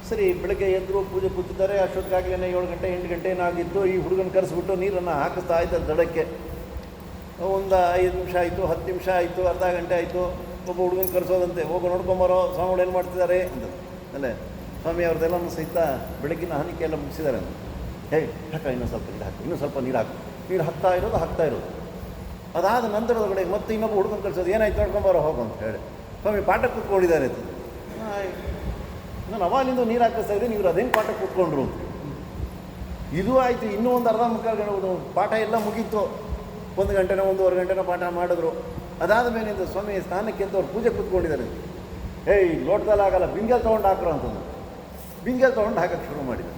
ಸರಿ, ಬೆಳಗ್ಗೆ ಎದ್ದು ಪೂಜೆ ಕೂತಿದ್ದಾರೆ. ಅಷ್ಟೊತ್ತಿಗಾಗಲೇ 7 ಗಂಟೆ 8 ಗಂಟೆ ಏನಾಗಿತ್ತು. ಈ ಹುಡುಗನ ಕರೆಸ್ಬಿಟ್ಟು ನೀರನ್ನು ಹಾಕಿಸ್ತಾ ಇದ್ದಾರೆ ದಡಕ್ಕೆ. ಒಂದು 5 ನಿಮಿಷ ಆಯಿತು, 10 ನಿಮಿಷ ಆಯಿತು, ಅರ್ಧ ಗಂಟೆ ಆಯಿತು. ಒಬ್ಬ ಹುಡುಗನ ಕರೆಸೋದಂತೆ. ಹೋಗೋ ನೋಡ್ಕೊಂಬರೋ ಸ್ವಾಮಿಗಳು ಏನು ಮಾಡ್ತಿದ್ದಾರೆ ಅಂತ ಅಲ್ಲೇ. ಸ್ವಾಮಿ ಅವ್ರದ್ದೆಲ್ಲನೂ ಸಹಿತ ಬೆಳಗ್ಗಿನ ಹಾನಿಕೆ ಎಲ್ಲ ಮುಗಿಸಿದ್ದಾರೆ. ಹೇ ಹಾಕ, ಇನ್ನೂ ಸ್ವಲ್ಪ ನೀರು ಹಾಕು, ಇನ್ನೂ ಸ್ವಲ್ಪ ನೀರು ಹಾಕು. ನೀರು ಹಾಕ್ತಾ ಇರೋದು. ಅದಾದ ನಂತರದೊಳಗಡೆ ಮತ್ತೆ ಇನ್ನೊಬ್ಬ ಹುಡುಗನ ಕಳಿಸೋದು, ಏನಾಯ್ತು ನೋಡ್ಕೊಂಬಾರೋ ಹೋಗು ಅಂತ ಹೇಳಿ. ಸ್ವಾಮಿ ಪಾಠ ಕೂತ್ಕೊಂಡಿದ್ದಾರೆ ಅಂತ. ನಾನು ಅವಾಗಿಂದ ನೀರು ಹಾಕಿಸ್ತಾ ಇದ್ದೀನಿ, ಇವರು ಅದೇನು ಪಾಠ ಕೂತ್ಕೊಂಡ್ರು ಅಂತ. ಇದು ಆಯಿತು. ಇನ್ನೂ ಒಂದು ಅರ್ಧ ಮುಕ್ಕಾಲು ಪಾಠ ಎಲ್ಲ ಮುಗೀತು. 1 ಗಂಟೆನೋ 1.5 ಗಂಟೆನೋ ಪಾಠ ಮಾಡಿದ್ರು. ಅದಾದ ಮೇಲಿಂದ ಸ್ವಾಮಿ ಸ್ನಾನಕ್ಕೆ ಅಂತ ಅವ್ರು ಪೂಜೆ ಕೂತ್ಕೊಂಡಿದ್ದಾರೆ. ಏಯ್ ಲೋಟದಲ್ಲಿ ಆಗಲ್ಲ, ಬಿಂಗೆಲ್ ತೊಗೊಂಡು ಹಾಕ್ರು ಅಂತಂದು ಬಿಂಗೆಲ್ ತೊಗೊಂಡು ಹಾಕಕ್ಕೆ ಶುರು ಮಾಡಿದ್ರು.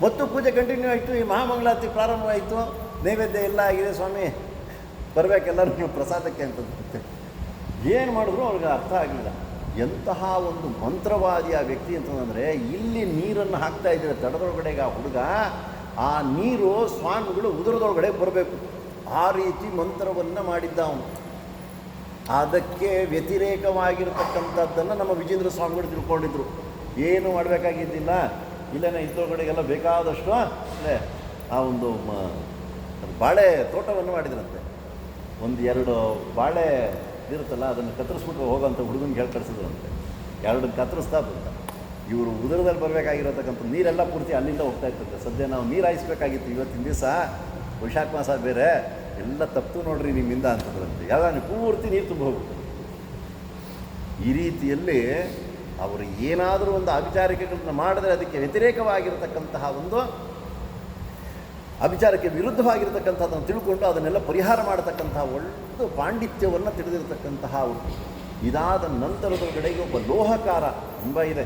ಮತ್ತು ಪೂಜೆ ಕಂಟಿನ್ಯೂ ಆಯಿತು. ಈ ಮಹಾಮಂಗಳಾರತಿ ಪ್ರಾರಂಭವಾಯಿತು. ನೈವೇದ್ಯ ಎಲ್ಲ ಆಗಿದೆ. ಸ್ವಾಮಿ ಬರಬೇಕೆಲ್ಲರೂ ಪ್ರಸಾದಕ್ಕೆ ಅಂತಂದು ಏನು ಮಾಡಿದ್ರು ಅವ್ರಿಗೆ ಅರ್ಥ ಆಗಲಿಲ್ಲ. ಎಂತಹ ಒಂದು ಮಂತ್ರವಾದಿ ಆ ವ್ಯಕ್ತಿ ಅಂತಂದರೆ, ಇಲ್ಲಿ ನೀರನ್ನು ಹಾಕ್ತಾ ಇದ್ದಾರೆ ತಡದೊಳಗಡೆಗೆ ಆ ಹುಡುಗ, ಆ ನೀರು ಸ್ವಾಮಿಗಳು ಉದರದೊಳಗಡೆ ಬರಬೇಕು, ಆ ರೀತಿ ಮಂತ್ರವನ್ನು ಮಾಡಿದ್ದ ಅವನು. ಅದಕ್ಕೆ ವ್ಯತಿರೇಕವಾಗಿರತಕ್ಕಂಥದ್ದನ್ನು ನಮ್ಮ ವಿಜೇಂದ್ರ ಸ್ವಾಮಿಗಳು ತಿಳ್ಕೊಂಡಿದ್ರು. ಏನು ಮಾಡಬೇಕಾಗಿದ್ದಿಲ್ಲ, ಇಲ್ಲೇನೆ ಇದ್ರೊಳಗಡೆಗೆಲ್ಲ ಬೇಕಾದಷ್ಟು ಅಲ್ಲೇ ಆ ಒಂದು ಬಾಳೆ ತೋಟವನ್ನು ಮಾಡಿದ್ರಂತೆ. 1-2 ಬಾಳೆ ಇರುತ್ತಲ್ಲ, ಅದನ್ನು ಕತ್ತರಿಸ್ಬಿಟ್ಟು ಹೋಗೋಂಥ ಹುಡುಗನಿಗೆ ಹೇಳಿ ಕಳಿಸಿದ್ರಂತೆ. 2 ಕತ್ತರಿಸ್ತಾ ಬಂತ. ಇವರು ಉದರದಲ್ಲಿ ಬರಬೇಕಾಗಿರತಕ್ಕಂಥ ನೀರೆಲ್ಲ ಪೂರ್ತಿ ಅಲ್ಲಿಂದ ಹೋಗ್ತಾ ಇರ್ತದೆ. ಸದ್ಯ ನಾವು ನೀರು ಹಾಯಿಸ್ಬೇಕಾಗಿತ್ತು ಇವತ್ತಿನ ದಿವಸ, ವೈಶಾಖ ಮಾಸ ಬೇರೆ, ಎಲ್ಲ ತಪ್ಪು ನೋಡ್ರಿ ನಿಮ್ಮಿಂದ ಅಂತಂದ್ರಂತೆ. ಎಲ್ಲ ಪೂರ್ತಿ ನೀರು ತುಂಬ ಹೋಗುತ್ತೆ. ಈ ರೀತಿಯಲ್ಲಿ ಅವರು ಏನಾದರೂ ಒಂದು ಅಭಿಚಾರಿಕೆಗಳನ್ನ ಮಾಡಿದ್ರೆ ಅದಕ್ಕೆ ವ್ಯತಿರೇಕವಾಗಿರತಕ್ಕಂತಹ ಒಂದು ಅಭಿಚಾರಕ್ಕೆ ವಿರುದ್ಧವಾಗಿರತಕ್ಕಂಥದ್ದನ್ನು ತಿಳ್ಕೊಂಡು ಅದನ್ನೆಲ್ಲ ಪರಿಹಾರ ಮಾಡತಕ್ಕಂತಹ ಒಳ್ಳೆಯ ಪಾಂಡಿತ್ಯವನ್ನು ತಿಳಿದಿರತಕ್ಕಂತಹ ಇದಾದ ನಂತರದೊಳಗಡೆಗೆ ಒಬ್ಬ ಲೋಹಕಾರ ತುಂಬ ಇದೆ.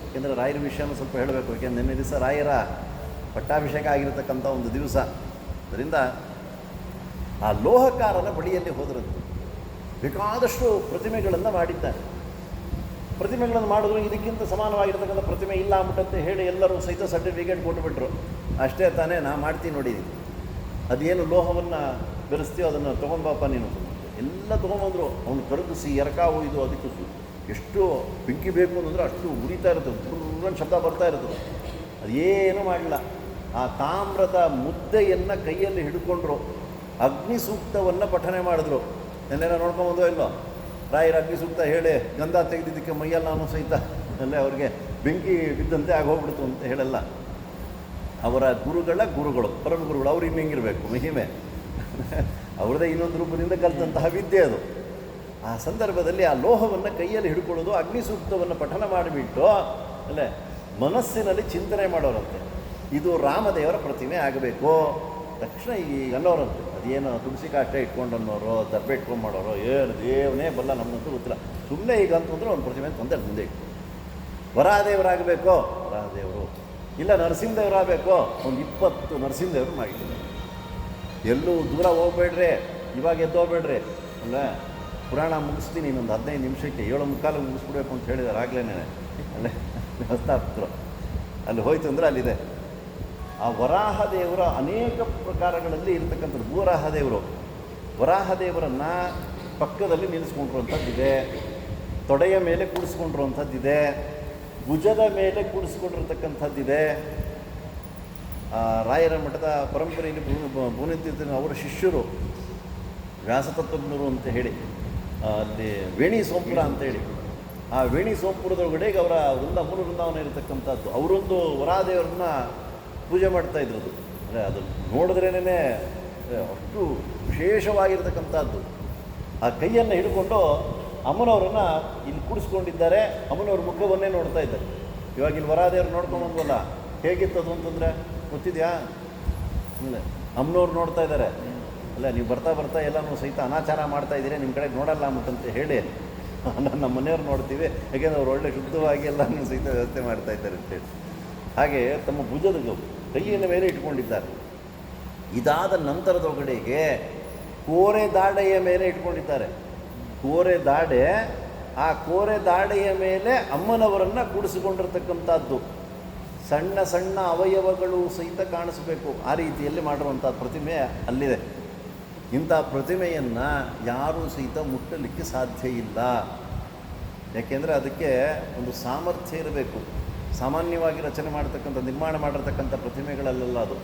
ಏಕೆಂದರೆ ರಾಯರ ವಿಷಯನೂ ಸ್ವಲ್ಪ ಹೇಳಬೇಕು. ಏಕೆಂದರೆ ನಿನ್ನೆ ದಿವಸ ರಾಯರ ಪಟ್ಟಾಭಿಷೇಕ ಆಗಿರತಕ್ಕಂಥ ಒಂದು ದಿವಸ. ಅದರಿಂದ ಆ ಲೋಹಕಾರನ ಬಳಿಯಲ್ಲಿ ಹೋದ್ರಂತೆ. ಬೇಕಾದಷ್ಟು ಪ್ರತಿಮೆಗಳನ್ನು ಮಾಡಿದ್ದಾರೆ. ಪ್ರತಿಮೆಗಳನ್ನು ಮಾಡಿದ್ರು ಇದಕ್ಕಿಂತ ಸಮಾನವಾಗಿರ್ತಕ್ಕಂಥ ಪ್ರತಿಮೆ ಇಲ್ಲ ಅಂದ್ಬಿಟ್ಟಂತೆ ಹೇಳಿ ಎಲ್ಲರೂ ಸಹಿತ ಸರ್ಟಿಫಿಕೇಟ್ ಕೊಟ್ಟುಬಿಟ್ರು. ಅಷ್ಟೇ ತಾನೇ, ನಾ ಮಾಡ್ತೀನಿ ನೋಡಿದ್ದೀನಿ, ಅದೇನು ಲೋಹವನ್ನು ಬೆರೆಸ್ತೀವೋ ಅದನ್ನು ತೊಗೊಂಬಪ್ಪ ನೀನು. ಎಲ್ಲ ತೊಗೊಂಬಂದರು. ಅವನು ಕರಗಿಸಿ ಎರಕ ಒಯ್ದು ಅದಕ್ಕೆ ಎಷ್ಟು ಬೆಂಕಿ ಬೇಕು ಅಂತಂದರೆ ಅಷ್ಟು ಉರಿತಾ ಇರ್ತದೆ, ಪುರ್ರನ್ ಶಬ್ದ ಬರ್ತಾ ಇರ್ತದೆ. ಅದೇನೂ ಮಾಡಲಿಲ್ಲ. ಆ ತಾಮ್ರದ ಮುದ್ದೆಯನ್ನು ಕೈಯಲ್ಲಿ ಹಿಡ್ಕೊಂಡ್ರು. ಅಗ್ನಿ ಸೂಕ್ತವನ್ನು ಪಠನೆ ಮಾಡಿದ್ರು. ನೆನ್ನೆನ ನೋಡ್ಕೊಂಬಂದೋ ಇಲ್ಲೋ, ರಾಯರ ಅಗ್ನಿ ಸೂಕ್ತ ಹೇಳಿ ಗಂಧ ತೆಗೆದಿದ್ದಕ್ಕೆ ಮೈಯಲ್ಲಿ ನಾನು ಸಹಿತ ಅಲ್ಲೇ ಅವ್ರಿಗೆ ಬೆಂಕಿ ಬಿದ್ದಂತೆ ಆಗೋಗ್ಬಿಡ್ತು ಅಂತ ಹೇಳಲ್ಲ. ಅವರ ಗುರುಗಳು ಪರಮ ಗುರುಗಳು ಅವ್ರು ಇನ್ನು ಹೆಂಗಿರಬೇಕು ಮಹಿಮೆ, ಅವ್ರದ್ದೇ ಇನ್ನೊಂದು ರೂಪದಿಂದ ಕಲಿತಂತಹ ವಿದ್ಯೆ ಅದು. ಆ ಸಂದರ್ಭದಲ್ಲಿ ಆ ಲೋಹವನ್ನು ಕೈಯಲ್ಲಿ ಹಿಡ್ಕೊಳ್ಳೋದು, ಅಗ್ನಿ ಸೂಕ್ತವನ್ನು ಪಠನ ಮಾಡಿಬಿಟ್ಟು ಅಲ್ಲೇ ಮನಸ್ಸಿನಲ್ಲಿ ಚಿಂತನೆ ಮಾಡೋರಂತೆ. ಇದು ರಾಮದೇವರ ಪ್ರತಿಮೆ ಆಗಬೇಕು. ತಕ್ಷಣ ಈ ಅನ್ನೋರಂತೆ, ಅದೇನು ತುಳಸಿ ಕಾಷ್ಟ ಇಟ್ಕೊಂಡು ಅನ್ನೋರು, ದರ್ಬೆ ಇಟ್ಕೊಂಡು ಮಾಡೋರು, ಏನು ದೇವನೇ ಬಲ್ಲ, ನಮ್ಮಂತೂ ಗೊತ್ತಿಲ್ಲ. ಸುಮ್ಮನೆ ಈಗ ಅಂತಂದ್ರೆ ಒಂದು ಪ್ರತಿಮೆ ತಂದೆ ಮುಂದೆ ಇಟ್ಟು ವರಾಹದೇವರಾಗಬೇಕು, ವರಾಹದೇವರು ಇಲ್ಲ ನರಸಿಂಹದೇವರಾಗಬೇಕು, ಒಂದು 20 ನರಸಿಂಹದೇವರು ಮಾಡಿದ್ದಾರೆ. ಎಲ್ಲೂ ದೂರ ಹೋಗ್ಬೇಡ್ರಿ, ಇವಾಗ ಎದ್ದು ಹೋಗ್ಬೇಡ್ರಿ. ಅಲ್ಲ ಪುರಾಣ ಮುಗಿಸ್ತೀನಿ ಇನ್ನೊಂದು 15 ನಿಮಿಷಕ್ಕೆ, 7:45 ಮುಗಿಸ್ಬಿಡ್ಬೇಕು ಅಂತ ಹೇಳಿದ್ದಾರೆ ಆಗಲೇ. ಅಲ್ಲೇ ಹಸ್ತಾಪ್ತರು ಅಲ್ಲಿ ಹೋಯ್ತು ಅಂದರೆ ಅಲ್ಲಿದೆ. ಆ ವರಾಹದೇವರ ಅನೇಕ ಪ್ರಕಾರಗಳಲ್ಲಿ ಇರತಕ್ಕಂಥದ್ದು. ಭೂವರಾಹದೇವರು ವರಾಹದೇವರನ್ನು ಪಕ್ಕದಲ್ಲಿ ನಿಲ್ಲಿಸ್ಕೊಂಡಿರುವಂಥದ್ದಿದೆ, ತೊಡೆಯ ಮೇಲೆ ಕೂಡಿಸ್ಕೊಂಡಿರುವಂಥದ್ದಿದೆ, ಭುಜದ ಮೇಲೆ ಕೂಡಿಸ್ಕೊಂಡಿರ್ತಕ್ಕಂಥದ್ದಿದೆ. ರಾಯರ ಮಠದ ಪರಂಪರೆಯಲ್ಲಿ ಭುವನತೀರ್ಥ ಅವರ ಶಿಷ್ಯರು ವ್ಯಾಸತತ್ವಜ್ಞರು ಅಂತ ಹೇಳಿ ಅಲ್ಲಿ ವೇಣಿ ಸೋಂಪುರ ಅಂತೇಳಿ, ಆ ವೇಣಿ ಸೋಂಪುರದೊಳಗಡೆಗೆ ಅವರ ಮೂಲ ವೃಂದಾವನ ಇರತಕ್ಕಂಥದ್ದು. ಅವರೊಂದು ವರಾಹದೇವರನ್ನ ಪೂಜೆ ಮಾಡ್ತಾಯಿದ್ರು. ಅಂದರೆ ಅದು ನೋಡಿದ್ರೇನೇ ಅಷ್ಟು ವಿಶೇಷವಾಗಿರ್ತಕ್ಕಂಥದ್ದು. ಆ ಕೈಯನ್ನು ಹಿಡ್ಕೊಂಡು ಅಮ್ಮನವರನ್ನು ಇಲ್ಲಿ ಕೂಡಿಸ್ಕೊಂಡಿದ್ದಾರೆ. ಅಮ್ಮನವ್ರ ಮುಖವನ್ನೇ ನೋಡ್ತಾ ಇದ್ದಾರೆ. ಇವಾಗ ಇಲ್ಲಿ ವರಾಹದೇವ್ರು ನೋಡ್ಕೊಂಬಂದ್ವಲ್ಲ, ಹೇಗಿತ್ತದು ಅಂತಂದರೆ ಗೊತ್ತಿದೆಯಾ? ಅಮ್ಮನವ್ರು ನೋಡ್ತಾ ಇದ್ದಾರೆ. ಅಲ್ಲ ನೀವು ಬರ್ತಾ ಎಲ್ಲನೂ ಸಹಿತ ಅನಾಚಾರ ಮಾಡ್ತಾಯಿದ್ದೀರಿ, ನಿಮ್ಮ ಕಡೆ ನೋಡಲ್ಲ ಅಂಬಂತ ಹೇಳಿ ನಮ್ಮ ಮನೆಯವ್ರು ನೋಡ್ತೀವಿ, ಯಾಕೆಂದರೆ ಅವ್ರು ಒಳ್ಳೆ ಶುದ್ಧವಾಗಿ ಎಲ್ಲನೂ ಸಹಿತ ವ್ಯವಸ್ಥೆ ಮಾಡ್ತಾಯಿದ್ದಾರೆ ಅಂತೇಳಿ. ಹಾಗೆ ತಮ್ಮ ಭುಜದ ಕೈಯನ್ನು ಮೇಲೆ ಇಟ್ಕೊಂಡಿದ್ದಾರೆ. ಇದಾದ ನಂತರದೊಳಗಡೆಗೆ ಕೋರೆ ದಾಡೆಯ ಮೇಲೆ ಇಟ್ಕೊಂಡಿದ್ದಾರೆ. ಕೋರೆ ದಾಡೆ, ಆ ಕೋರೆ ದಾಡೆಯ ಮೇಲೆ ಅಮ್ಮನವರನ್ನು ಕೂಡಿಸಿಕೊಂಡಿರ್ತಕ್ಕಂಥದ್ದು. ಸಣ್ಣ ಸಣ್ಣ ಅವಯವಗಳು ಸಹಿತ ಕಾಣಿಸ್ಬೇಕು, ಆ ರೀತಿಯಲ್ಲಿ ಮಾಡಿರುವಂಥ ಪ್ರತಿಮೆ ಅಲ್ಲಿದೆ. ಇಂಥ ಪ್ರತಿಮೆಯನ್ನು ಯಾರೂ ಸಹಿತ ಮುಟ್ಟಲಿಕ್ಕೆ ಸಾಧ್ಯ ಇಲ್ಲ. ಯಾಕೆಂದರೆ ಅದಕ್ಕೆ ಒಂದು ಸಾಮರ್ಥ್ಯ ಇರಬೇಕು. ಸಾಮಾನ್ಯವಾಗಿ ರಚನೆ ಮಾಡತಕ್ಕಂಥ ನಿರ್ಮಾಣ ಮಾಡಿರ್ತಕ್ಕಂಥ ಪ್ರತಿಮೆಗಳಲ್ಲೆಲ್ಲ ಅದು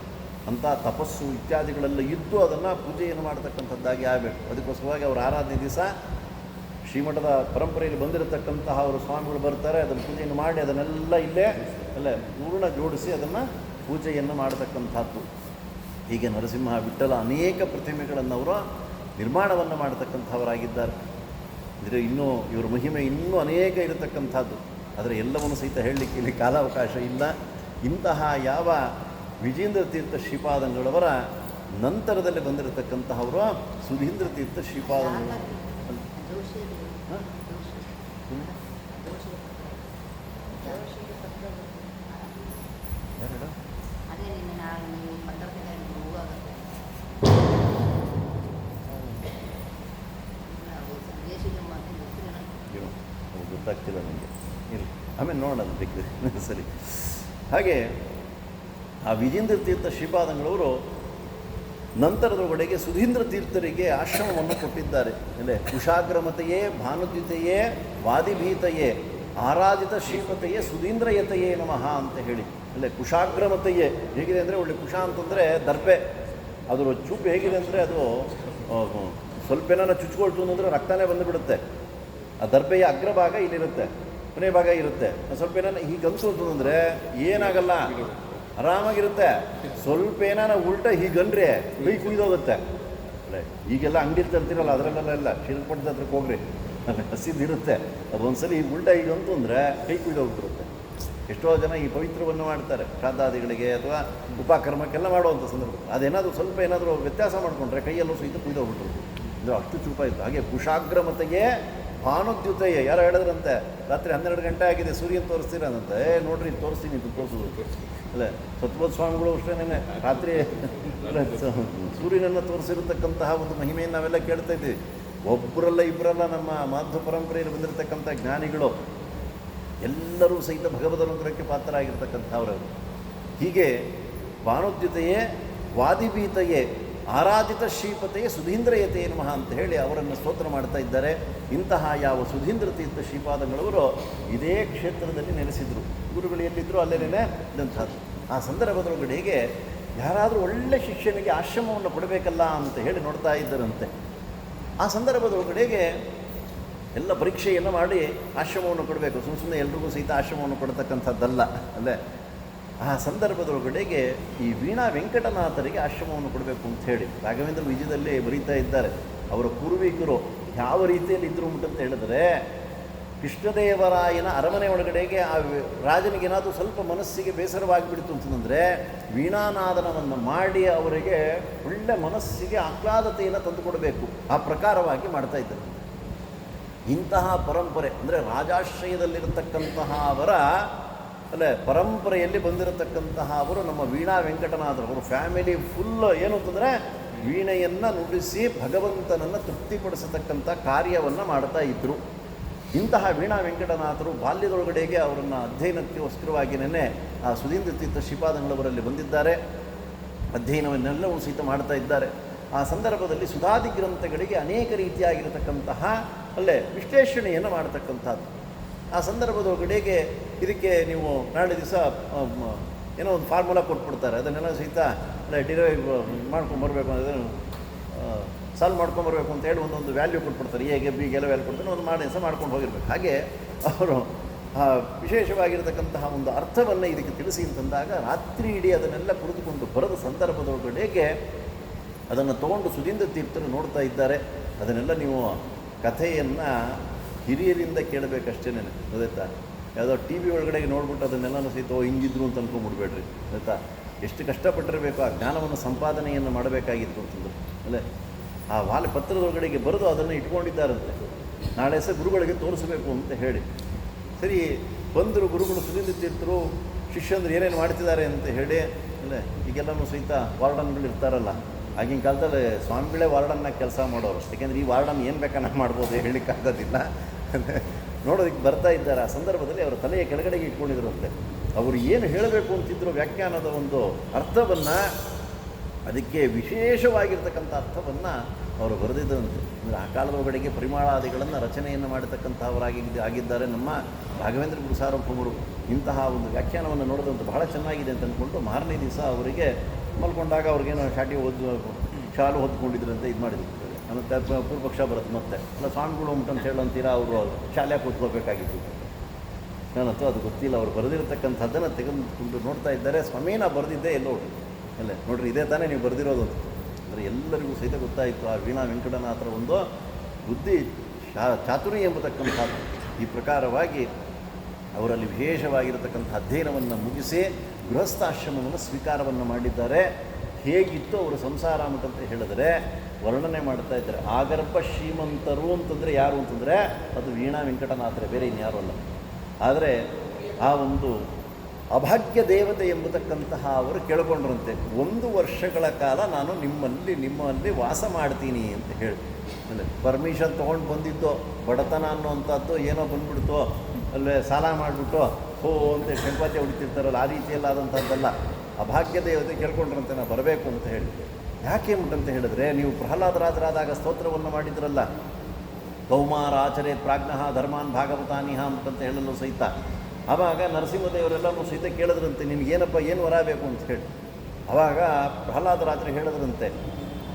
ಅಂಥ ತಪಸ್ಸು ಇತ್ಯಾದಿಗಳೆಲ್ಲ ಇದ್ದು ಅದನ್ನು ಪೂಜೆಯನ್ನು ಮಾಡತಕ್ಕಂಥದ್ದಾಗಿ ಆಗಬೇಕು. ಅದಕ್ಕೋಸ್ಕರವಾಗಿ ಅವ್ರ ಆರಾಧನೆ ದಿವಸ ಶ್ರೀಮಠದ ಪರಂಪರೆಯಲ್ಲಿ ಬಂದಿರತಕ್ಕಂತಹ ಅವರು ಸ್ವಾಮಿಗಳು ಬರ್ತಾರೆ, ಅದನ್ನು ಪೂಜೆಯನ್ನು ಮಾಡಿ ಅದನ್ನೆಲ್ಲ ಇಲ್ಲೇ ಅಲ್ಲೇ ಪೂರ್ಣ ಜೋಡಿಸಿ ಅದನ್ನು ಪೂಜೆಯನ್ನು ಮಾಡತಕ್ಕಂಥದ್ದು. ಹೀಗೆ ನರಸಿಂಹ ವಿಠ್ಠಲ ಅನೇಕ ಪ್ರತಿಮೆಗಳನ್ನು ಅವರು ನಿರ್ಮಾಣವನ್ನು ಮಾಡತಕ್ಕಂಥವರಾಗಿದ್ದಾರೆ. ಅಂದರೆ ಇನ್ನೂ ಇವರ ಮಹಿಮೆ ಇನ್ನೂ ಅನೇಕ ಇರತಕ್ಕಂಥದ್ದು, ಆದರೆ ಎಲ್ಲವನ್ನು ಸಹಿತ ಹೇಳಲಿಕ್ಕೆ ಇಲ್ಲಿ ಕಾಲಾವಕಾಶ ಇಲ್ಲ. ಇಂತಹ ಯಾವ ವಿಜೇಂದ್ರ ತೀರ್ಥ ಶ್ರೀಪಾದಂಗಳವರ ನಂತರದಲ್ಲಿ ಬಂದಿರತಕ್ಕಂತಹವರು ಸುಧೀಂದ್ರ ತೀರ್ಥ ಶ್ರೀಪಾದಂಗಳು. ಗೊತ್ತಾಗ್ತಿಲ್ಲ ನನಗೆ, ಇಲ್ಲ ಆಮೇಲೆ ನೋಡೋಣ ಬೇಕಿದೆ ಸರಿ. ಹಾಗೆ ಆ ವಿಜೇಂದ್ರ ತೀರ್ಥ ಶ್ರೀಪಾದಂಗಳವರು ನಂತರದೊಳಗಡೆಗೆ ಸುಧೀಂದ್ರ ತೀರ್ಥರಿಗೆ ಆಶ್ರಮವನ್ನು ಕೊಟ್ಟಿದ್ದಾರೆ. ಅಂದರೆ ಕುಶಾಗ್ರಮತೆಯೇ ಭಾನುದ್ಯುತೆಯೇ ವಾದಿಭೀತೆಯೇ ಆರಾಧಿತ ಶ್ರೀಮತೆಯೇ ಸುಧೀಂದ್ರಯತೆಯೇ ನಮಃ ಅಂತ ಹೇಳಿ. ಅಲ್ಲೇ ಕುಶಾಗ್ರಮತೆಯೇ ಹೇಗಿದೆ ಅಂದರೆ, ಒಳ್ಳೆ ಕುಶ ಅಂತಂದರೆ ದರ್ಪೆ, ಅದರ ಚೂಪು ಹೇಗಿದೆ ಅಂದರೆ ಅದು ಸ್ವಲ್ಪ ಏನಾರ ಚುಚ್ಕೊಳ್ತು ಅಂತಂದರೆ ರಕ್ತನೇ ಬಂದುಬಿಡುತ್ತೆ. ಆ ದರ್ಬೆಯ ಅಗ್ರಭಾಗ ಇಲ್ಲಿರುತ್ತೆ, ಕೊನೆ ಭಾಗ ಇರುತ್ತೆ. ಸ್ವಲ್ಪ ಏನಾರ ಹೀಗಂತು ಅಂತಂದರೆ ಏನಾಗಲ್ಲ, ಆರಾಮಾಗಿರುತ್ತೆ. ಸ್ವಲ್ಪ ಏನಾರ ಉಲ್ಟ ಹೀಗನ್ರಿ ಕೈ ಕುಯ್ದೋಗುತ್ತೆ. ಅಲ್ಲೇ ಈಗೆಲ್ಲ ಅಂಗಡಿ ತರ್ತಿರಲ್ಲ ಅದರಲ್ಲೆಲ್ಲ ಶ್ರೀರಂಗಪಟ್ಟಣದ ಹತ್ರಕ್ಕೆ ಹೋಗ್ರಿ, ಹಸಿದಿರುತ್ತೆ. ಅದು ಒಂದ್ಸಲಿ ಈಗ ಉಲ್ಟ ಹೀಗಂತು ಅಂದರೆ ಕೈ ಕುಯ್ದೋಗ್ಬಿಟ್ಟಿರುತ್ತೆ. ಎಷ್ಟೋ ಜನ ಈ ಪವಿತ್ರವನ್ನು ಮಾಡ್ತಾರೆ ಶ್ರಾದ್ದಾದಿಗಳಿಗೆ ಅಥವಾ ಉಪಕರ್ಮಕ್ಕೆಲ್ಲ ಮಾಡುವಂಥ ಸಂದರ್ಭ. ಅದೇನಾದರೂ ಸ್ವಲ್ಪ ಏನಾದರೂ ವ್ಯತ್ಯಾಸ ಮಾಡಿಕೊಂಡ್ರೆ ಕೈಯಲ್ಲೂ ಸಹಿತ ಕುಯ್ದೋಗ್ಬಿಟ್ಟಿರುತ್ತೆ. ಅಂದರೆ ಅಷ್ಟು ಚೂಪ ಇತ್ತು. ಹಾಗೆ ಕುಶಾಗ್ರಮತೆಗೆ ಭಾನುದ್ಯುತೆಯೇ ಯಾರು ಹೇಳಿದ್ರಂತೆ, ರಾತ್ರಿ 12 ಗಂಟೆ ಆಗಿದೆ ಸೂರ್ಯನ ತೋರಿಸ್ತೀರಂತೆ. ನೋಡ್ರಿ ತೋರಿಸ್ತೀನಿ ಇದು ತೋರಿಸೋದು ಅಲ್ಲೇ ಸತ್ಬೋಧ ಸ್ವಾಮಿಗಳು ಅಷ್ಟೇನೆ ರಾತ್ರಿ ಸೂರ್ಯನನ್ನು ತೋರಿಸಿರತಕ್ಕಂತಹ ಒಂದು ಮಹಿಮೆಯನ್ನು ನಾವೆಲ್ಲ ಕೇಳ್ತಾ ಇದ್ದೀವಿ. ಒಬ್ಬರಲ್ಲ ಇಬ್ಬರಲ್ಲ, ನಮ್ಮ ಮಾಧ್ವ ಪರಂಪರೆಯಲ್ಲಿ ಬಂದಿರತಕ್ಕಂಥ ಜ್ಞಾನಿಗಳು ಎಲ್ಲರೂ ಸಹಿತ ಭಗವದನುಗ್ರಹಕ್ಕೆ ಪಾತ್ರರಾಗಿರ್ತಕ್ಕಂಥವ್ರು. ಹೀಗೆ ಭಾನುದ್ಯುತೆಯೇ ವಾದಿಭೀತೆಯೇ ಆರಾಧಿತ ಶ್ರೀಪತೆಯೇ ಸುಧೀಂದ್ರಯತೆಯೇ ನಮಃ ಅಂತ ಹೇಳಿ ಅವರನ್ನು ಸ್ತೋತ್ರ ಮಾಡ್ತಾ ಇದ್ದಾರೆ. ಇಂತಹ ಯಾವ ಸುಧೀಂದ್ರ ತೀರ್ಥ ಶ್ರೀಪಾದಂಗಳವರು ಇದೇ ಕ್ಷೇತ್ರದಲ್ಲಿ ನೆಲೆಸಿದರು. ಗುರುಗಳು ಎಲ್ಲಿದ್ದರು ಅಲ್ಲೇನೇ ಇದ್ದಂಥದ್ದು. ಆ ಸಂದರ್ಭದೊಳಗಡೆಗೆ ಯಾರಾದರೂ ಒಳ್ಳೆ ಶಿಷ್ಯನಿಗೆ ಆಶ್ರಮವನ್ನು ಕೊಡಬೇಕಲ್ಲ ಅಂತ ಹೇಳಿ ನೋಡ್ತಾ ಇದ್ದರಂತೆ. ಆ ಸಂದರ್ಭದೊಳಗಡೆಗೆ ಎಲ್ಲ ಪರೀಕ್ಷೆಯನ್ನು ಮಾಡಿ ಆಶ್ರಮವನ್ನು ಕೊಡಬೇಕು. ಸುಮ್ಮನೆ ಎಲ್ರಿಗೂ ಸಹಿತ ಆಶ್ರಮವನ್ನು ಕೊಡ್ತಕ್ಕಂಥದ್ದಲ್ಲ ಅಲ್ಲೇ. ಆ ಸಂದರ್ಭದೊಳಗಡೆಗೆ ಈ ವೀಣಾ ವೆಂಕಟನಾಥರಿಗೆ ಆಶ್ರಮವನ್ನು ಕೊಡಬೇಕು ಅಂತ ಹೇಳಿ ರಾಘವೇಂದ್ರ ವಿಜಯದಲ್ಲಿ ಬರೀತಾ ಇದ್ದಾರೆ. ಅವರ ಪೂರ್ವಿಕರು ಯಾವ ರೀತಿಯಲ್ಲಿ ಇದ್ದರು ಅಂತ ಹೇಳಿದ್ರೆ, ಕೃಷ್ಣದೇವರಾಯನ ಅರಮನೆ ಒಳಗಡೆಗೆ ಆ ರಾಜನಿಗೇನಾದರೂ ಸ್ವಲ್ಪ ಮನಸ್ಸಿಗೆ ಬೇಸರವಾಗಿಬಿಡ್ತು ಅಂತಂದರೆ ವೀಣಾನಾದನವನ್ನು ಮಾಡಿ ಅವರಿಗೆ ಒಳ್ಳೆ ಮನಸ್ಸಿಗೆ ಆಹ್ಲಾದತೆಯನ್ನು ತಂದುಕೊಡಬೇಕು. ಆ ಪ್ರಕಾರವಾಗಿ ಮಾಡ್ತಾ ಇದ್ದರು. ಇಂತಹ ಪರಂಪರೆ ಅಂದರೆ ರಾಜಾಶ್ರಯದಲ್ಲಿರತಕ್ಕಂತಹ ಅವರ ಅಲ್ಲೇ ಪರಂಪರೆಯಲ್ಲಿ ಬಂದಿರತಕ್ಕಂತಹ ಅವರು ನಮ್ಮ ವೀಣಾ ವೆಂಕಟನಾಥರು. ಅವರು ಫ್ಯಾಮಿಲಿ ಫುಲ್ ಏನು ಅಂತಂದರೆ ವೀಣೆಯನ್ನು ನುಡಿಸಿ ಭಗವಂತನನ್ನು ತೃಪ್ತಿಪಡಿಸತಕ್ಕಂಥ ಕಾರ್ಯವನ್ನು ಮಾಡ್ತಾ ಇದ್ದರು. ಇಂತಹ ವೀಣಾ ವೆಂಕಟನಾಥರು ಬಾಲ್ಯದೊಳಗಡೆಗೆ ಅವರನ್ನು ಅಧ್ಯಯನಕ್ಕೋಸ್ಕರವಾಗಿಯೇ ಆ ಸುಧೀಂದ್ರ ತೀರ್ಥ ಶ್ರೀಪಾದಂಗಳವರಲ್ಲಿ ಬಂದಿದ್ದಾರೆ. ಅಧ್ಯಯನವನ್ನೆಲ್ಲವೂ ಸಹಿತ ಮಾಡ್ತಾ ಇದ್ದಾರೆ. ಆ ಸಂದರ್ಭದಲ್ಲಿ ಸುಧಾದಿ ಗ್ರಂಥಗಳಿಗೆ ಅನೇಕ ರೀತಿಯಾಗಿರತಕ್ಕಂತಹ ಅಲ್ಲೇ ವಿಶ್ಲೇಷಣೆಯನ್ನು ಮಾಡತಕ್ಕಂಥದ್ದು. ಆ ಸಂದರ್ಭದೊಳಗಡೆಗೆ ಇದಕ್ಕೆ ನೀವು ನಾಳೆ ದಿವಸ ಏನೋ ಒಂದು ಫಾರ್ಮುಲಾ ಕೊಟ್ಬಿಡ್ತಾರೆ, ಅದನ್ನೆಲ್ಲ ಸಹಿತ ಅಲ್ಲೇ ಡಿರೈವ್ ಮಾಡ್ಕೊಂಬರ್ಬೇಕು ಅಂದರೆ ಸಾಲ್ವ್ ಮಾಡ್ಕೊಂಬರ್ಬೇಕು ಅಂತ ಹೇಳಿ ಒಂದೊಂದು ವ್ಯಾಲ್ಯೂ ಕೊಟ್ಬಿಡ್ತಾರೆ. ಎಗೆ ಬಿಗೆಲ್ಲ ವ್ಯಾಲ್ಯೂ ಕೊಡ್ತಾರೆ, ಒಂದು ಮಾಡಿ ದಿವಸ ಮಾಡ್ಕೊಂಡು ಹೋಗಿರ್ಬೇಕು. ಹಾಗೆ ಅವರು ವಿಶೇಷವಾಗಿರತಕ್ಕಂತಹ ಒಂದು ಅರ್ಥವನ್ನು ಇದಕ್ಕೆ ತಿಳಿಸಿ ಅಂತಂದಾಗ ರಾತ್ರಿ ಇಡೀ ಅದನ್ನೆಲ್ಲ ಕುಳಿತುಕೊಂಡು ಬರೆದ ಸಂದರ್ಭದೊಳಗಡೆಗೆ ಅದನ್ನು ತೊಗೊಂಡು ಸುಧೀಂದ್ರ ತೀರ್ಥರು ನೋಡ್ತಾ ಇದ್ದಾರೆ. ಅದನ್ನೆಲ್ಲ ನೀವು ಕಥೆಯನ್ನು ಹಿರಿಯರಿಂದ ಕೇಳಬೇಕಷ್ಟೇನೆ, ಗೊತ್ತಾಯ್ತಾ? ಯಾವುದೋ ಟಿ ವಿ ಒಳಗಡೆ ನೋಡ್ಬಿಟ್ಟು ಅದನ್ನೆಲ್ಲ ಸಹಿತ ಹಿಂಗಿದ್ರು ಅಂತ ಅನ್ಕೊಂಡ್ಬಿಡ್ಬೇಡ್ರಿ, ಗೊತ್ತಾ? ಎಷ್ಟು ಕಷ್ಟಪಟ್ಟಿರಬೇಕು, ಆ ಜ್ಞಾನವನ್ನು ಸಂಪಾದನೆಯನ್ನು ಮಾಡಬೇಕಾಗಿತ್ತು ಅಂತಂದು ಅಲ್ಲೇ. ಆ ಪತ್ರದೊಳಗಡೆಗೆ ಬರೆದು ಅದನ್ನು ಇಟ್ಕೊಂಡಿದ್ದಾರಂತೆ, ನಾಳೆ ಸಹ ಗುರುಗಳಿಗೆ ತೋರಿಸಬೇಕು ಅಂತ ಹೇಳಿ. ಸರಿ ಬಂದರು ಗುರುಗಳು ಸುಧೀಂದ್ರ ತೀರ್ಥರು, ಶಿಷ್ಯಂದ್ರು ಏನೇನು ಮಾಡ್ತಿದ್ದಾರೆ ಅಂತ ಹೇಳಿ ಅಲ್ಲೇ. ಈಗೆಲ್ಲನೂ ಸಹಿತ ವಾರ್ಡನ್ಗಳು ಇರ್ತಾರಲ್ಲ, ಆಗಿನ ಕಾಲದಲ್ಲಿ ಸ್ವಾಮಿಗಳೇ ವಾರ್ಡನ್ನಾಗಿ ಕೆಲಸ ಮಾಡೋರು. ಯಾಕೆಂದರೆ ಈ ವಾರ್ಡನ್ ಏನು ಬೇಕಾನ ಮಾಡ್ಬೋದು ಹೇಳಲಿಕ್ಕಾಗೋದಿಲ್ಲ. ನೋಡೋದಕ್ಕೆ ಬರ್ತಾ ಇದ್ದಾರೆ. ಆ ಸಂದರ್ಭದಲ್ಲಿ ಅವರ ತಲೆಯ ಕೆಳಗಡೆಗೆ ಇಟ್ಕೊಂಡಿದ್ರಂತೆ. ಅವರು ಏನು ಹೇಳಬೇಕು ಅಂತಿದ್ರು ವ್ಯಾಖ್ಯಾನದ ಒಂದು ಅರ್ಥವನ್ನು, ಅದಕ್ಕೆ ವಿಶೇಷವಾಗಿರ್ತಕ್ಕಂಥ ಅರ್ಥವನ್ನು ಅವರು ಬರೆದಿದ್ದರಂತೆ. ಅಂದರೆ ಆ ಕಾಲದೊಳಗಡೆಗೆ ಪರಿಮಾಳಾದಿಗಳನ್ನು ರಚನೆಯನ್ನು ಆಗಿದ್ದಾರೆ ನಮ್ಮ ರಾಘವೇಂದ್ರ ಗುರು ಸಾರ್ವಭೌಮರು. ಇಂತಹ ಒಂದು ವ್ಯಾಖ್ಯಾನವನ್ನು ನೋಡೋದಂತೂ ಬಹಳ ಚೆನ್ನಾಗಿದೆ ಅಂತ ಅಂದ್ಕೊಂಡು ಮಾರನೇ ದಿವಸ ಅವರಿಗೆ ಮಲ್ಕೊಂಡಾಗ ಅವ್ರಿಗೇನೋ ಶಾಲು ಹೊದ್ಕೊಂಡಿದ್ರಂತೆ ಇದು ಮಾಡಿದ್ರು. ಮತ್ತು ಪೂರ್ವಪಕ್ಷ ಬರುತ್ತೆ ಮತ್ತೆ ಅಲ್ಲ ಸ್ವಾಮಿಗಳು ಅಂತ ಹೇಳಂತೀರಾ ಅವರು ಶಾಲೆ ಕೂತ್ಕೋಬೇಕಾಗಿತ್ತು ನಾನಂತೂ ಅದು ಗೊತ್ತಿಲ್ಲ. ಅವ್ರು ಬರೆದಿರತಕ್ಕಂಥದ್ದನ್ನು ತೆಗೆದುಕೊಂಡು ನೋಡ್ತಾ ಇದ್ದಾರೆ. ಸ್ವಾಮಿ ನಾ ಬರೆದಿದ್ದೆ ಎಲ್ಲೋ ಅಲ್ಲೇ ನೋಡ್ರಿ ಇದೇ ತಾನೇ ನೀವು ಬರೆದಿರೋದು ಅಂತ. ಅಂದರೆ ಎಲ್ಲರಿಗೂ ಸಹಿತ ಗೊತ್ತಾಯಿತು ಆ ವೀಣಾ ವೆಂಕಟನಾಥರ ಒಂದು ಬುದ್ಧಿ ಚಾತುರ್ಯ ಎಂಬತಕ್ಕಂಥದ್ದು. ಈ ಪ್ರಕಾರವಾಗಿ ಅವರಲ್ಲಿ ವಿಶೇಷವಾಗಿರತಕ್ಕಂಥ ಅಧ್ಯಯನವನ್ನು ಮುಗಿಸಿ ಗೃಹಸ್ಥಾಶ್ರಮವನ್ನು ಸ್ವೀಕಾರವನ್ನು ಮಾಡಿದ್ದಾರೆ. ಹೇಗಿತ್ತು ಅವರು ಸಂಸಾರ ಅಂತ ಹೇಳಿದರೆ ವರ್ಣನೆ ಮಾಡ್ತಾ ಇದ್ದಾರೆ. ಆಗರ್ಭ ಶ್ರೀಮಂತರು ಅಂತಂದರೆ ಯಾರು ಅಂತಂದರೆ ಅದು ವೀಣಾ ವೆಂಕಟನಾಥರೇ, ಬೇರೆ ಇನ್ಯಾರು ಅಲ್ಲ. ಆದರೆ ಆ ಒಂದು ಅಭಾಗ್ಯ ದೇವತೆ ಎಂಬತಕ್ಕಂತಹ ಅವರು ಕೇಳಿಕೊಂಡ್ರಂತೆ 1 ವರ್ಷಗಳ ಕಾಲ ನಾನು ನಿಮ್ಮಲ್ಲಿ ವಾಸ ಮಾಡ್ತೀನಿ ಅಂತ ಹೇಳಿ ಪರ್ಮಿಷನ್ ತೊಗೊಂಡು ಬಂದಿದ್ದು. ಬಡತನ ಅನ್ನೋವಂಥದ್ದು ಏನೋ ಬಂದ್ಬಿಡ್ತು, ಅಲ್ಲೇ ಸಾಲ ಮಾಡಿಬಿಟ್ಟು ಅಂತ ಕೆಂಪತ್ತೆ ಹೊಡಿತಿರ್ತಾರಲ್ಲ, ಆ ರೀತಿಯಲ್ಲಾದಂಥದ್ದಲ್ಲ. ಅಭಾಗ್ಯ ದೇವತೆ ಕೇಳ್ಕೊಂಡ್ರಂತೆ ನಾನು ಬರಬೇಕು ಅಂತ ಹೇಳಿ. ಯಾಕೆ ಅಂತ ಹೇಳಿದ್ರೆ ನೀವು ಪ್ರಹ್ಲಾದರಾಜರಾದಾಗ ಸ್ತೋತ್ರವನ್ನು ಮಾಡಿದ್ರಲ್ಲ, ಕೌಮಾರ ಆಚರೆ ಪ್ರಾಜ್ಞಃ ಧರ್ಮಾನ್ ಭಾಗವತಾನಿಹ ಅಂತಂತ ಹೇಳಲು ಸಹಿತ ಆವಾಗ ನರಸಿಂಹದೇವರೆಲ್ಲರೂ ಸಹಿತ ಕೇಳಿದ್ರಂತೆ ನಿನಗೇನಪ್ಪ ಏನು ವರ ಬೇಕು ಅಂತ ಹೇಳಿ. ಆವಾಗ ಪ್ರಹ್ಲಾದರಾಜರು ಹೇಳಿದ್ರಂತೆ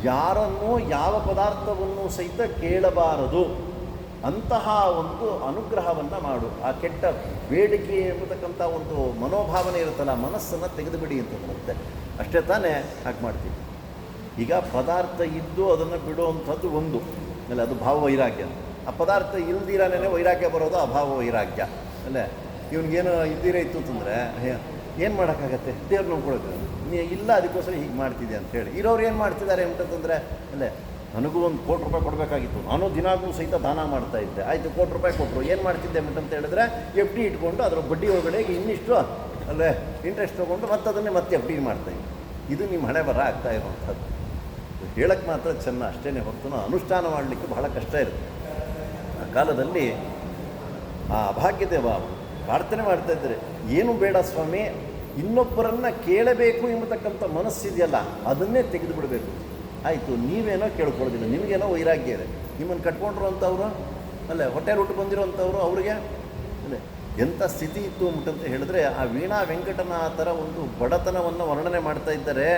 ಯಾರನ್ನೂ ಯಾವ ಪದಾರ್ಥವನ್ನು ಸಹಿತ ಕೇಳಬಾರದು, ಅಂತಹ ಒಂದು ಅನುಗ್ರಹವನ್ನು ಮಾಡು. ಆ ಕೆಟ್ಟ ಬೇಡಿಕೆ ಎಂಬತಕ್ಕಂಥ ಒಂದು ಮನೋಭಾವನೆ ಇರುತ್ತಲ್ಲ, ಮನಸ್ಸನ್ನು ತೆಗೆದುಬಿಡಿ ಅಂತಂದ್ರಂತೆ. ಅಷ್ಟೇ ತಾನೇ ಹಾಗೆ ಮಾಡ್ತೀವಿ. ಈಗ ಪದಾರ್ಥ ಇದ್ದು ಅದನ್ನು ಬಿಡುವಂಥದ್ದು ಒಂದು ಅಲ್ಲ, ಅದು ಭಾವ ವೈರಾಗ್ಯ. ಆ ಪದಾರ್ಥ ಇಲ್ದಿರಾನೇ ವೈರಾಗ್ಯ ಬರೋದು ಅಭಾವ ವೈರಾಗ್ಯ ಅಲ್ಲೇ. ಇವ್ನಿಗೇನು ಇಲ್ದಿರೇ ಇತ್ತು ಅಂತಂದರೆ ಏನು ಮಾಡೋಕ್ಕಾಗತ್ತೆ, ದೇವ್ರು ನೋಡ್ಕೊಳಕ್ಕೆ ಇಲ್ಲ, ಅದಕ್ಕೋಸ್ಕರ ಹೀಗೆ ಮಾಡ್ತಿದ್ದೆ ಅಂತ ಹೇಳಿ. ಇರೋರು ಏನು ಮಾಡ್ತಿದ್ದಾರೆ ಅಂತಂದರೆ ಅಲ್ಲೇ ನನಗೂ ಒಂದು ₹1,00,000 ಕೊಡಬೇಕಾಗಿತ್ತು, ನಾನು ದಿನಾಗೂ ಸಹಿತ ದಾನ ಮಾಡ್ತಾ ಇದ್ದೆ, ಆಯಿತು ₹1,00,000 ಕೊಟ್ಟರು, ಏನು ಮಾಡ್ತಿದ್ದೆ ಅಂತ ಹೇಳಿದ್ರೆ ಎಫ್ ಡಿ ಇಟ್ಕೊಂಡು ಅದರ ಬಡ್ಡಿ ಒಳಗಡೆ ಇನ್ನಿಷ್ಟು ಅಲ್ಲೇ ಇಂಟ್ರೆಸ್ಟ್ ತೊಗೊಂಡು ಮತ್ತೆ ಎಫ್ ಡಿ ಮಾಡ್ತಾಯಿದ್ದೆ. ಇದು ನಿಮ್ಮ ಹಣೆ ಬರ ಆಗ್ತಾ ಇರುವಂಥದ್ದು. ಹೇಳಕ್ಕೆ ಮಾತ್ರ ಚೆನ್ನ ಅಷ್ಟೇ ಹೊರತು ಅನುಷ್ಠಾನ ಮಾಡಲಿಕ್ಕೆ ಬಹಳ ಕಷ್ಟ ಇರುತ್ತೆ. ಆ ಕಾಲದಲ್ಲಿ ಆ ಅಭಾಗ್ಯದೇವ ಪ್ರಾರ್ಥನೆ ಮಾಡ್ತಾ ಇದ್ದಾರೆ, ಏನು ಬೇಡ ಸ್ವಾಮಿ, ಇನ್ನೊಬ್ಬರನ್ನು ಕೇಳಬೇಕು ಎಂಬತಕ್ಕಂಥ ಮನಸ್ಸಿದೆಯಲ್ಲ ಅದನ್ನೇ ತೆಗೆದು ಬಿಡಬೇಕು. ಆಯಿತು, ನೀವೇನೋ ಕೇಳ್ಕೊಳ್ಳೋದಿಲ್ಲ, ನಿಮಗೇನೋ ವೈರಾಗ್ಯ ಇದೆ, ನಿಮ್ಮನ್ನು ಕಟ್ಕೊಂಡ್ರು ಅಂತವರು ಅಲ್ಲೇ ಹೊಟ್ಟೆಲಿ ಹುಟ್ಟು ಬಂದಿರೋಂಥವ್ರು ಅವ್ರಿಗೆ ಅಲ್ಲೇ ಎಂಥ ಸ್ಥಿತಿ ಇತ್ತು ಅಂತ ಹೇಳಿದ್ರೆ ಆ ವೀಣಾ ವೆಂಕಟನಾಥರ ಒಂದು ಬಡತನವನ್ನು ವರ್ಣನೆ ಮಾಡ್ತಾ ಇದ್ದಾರೆ.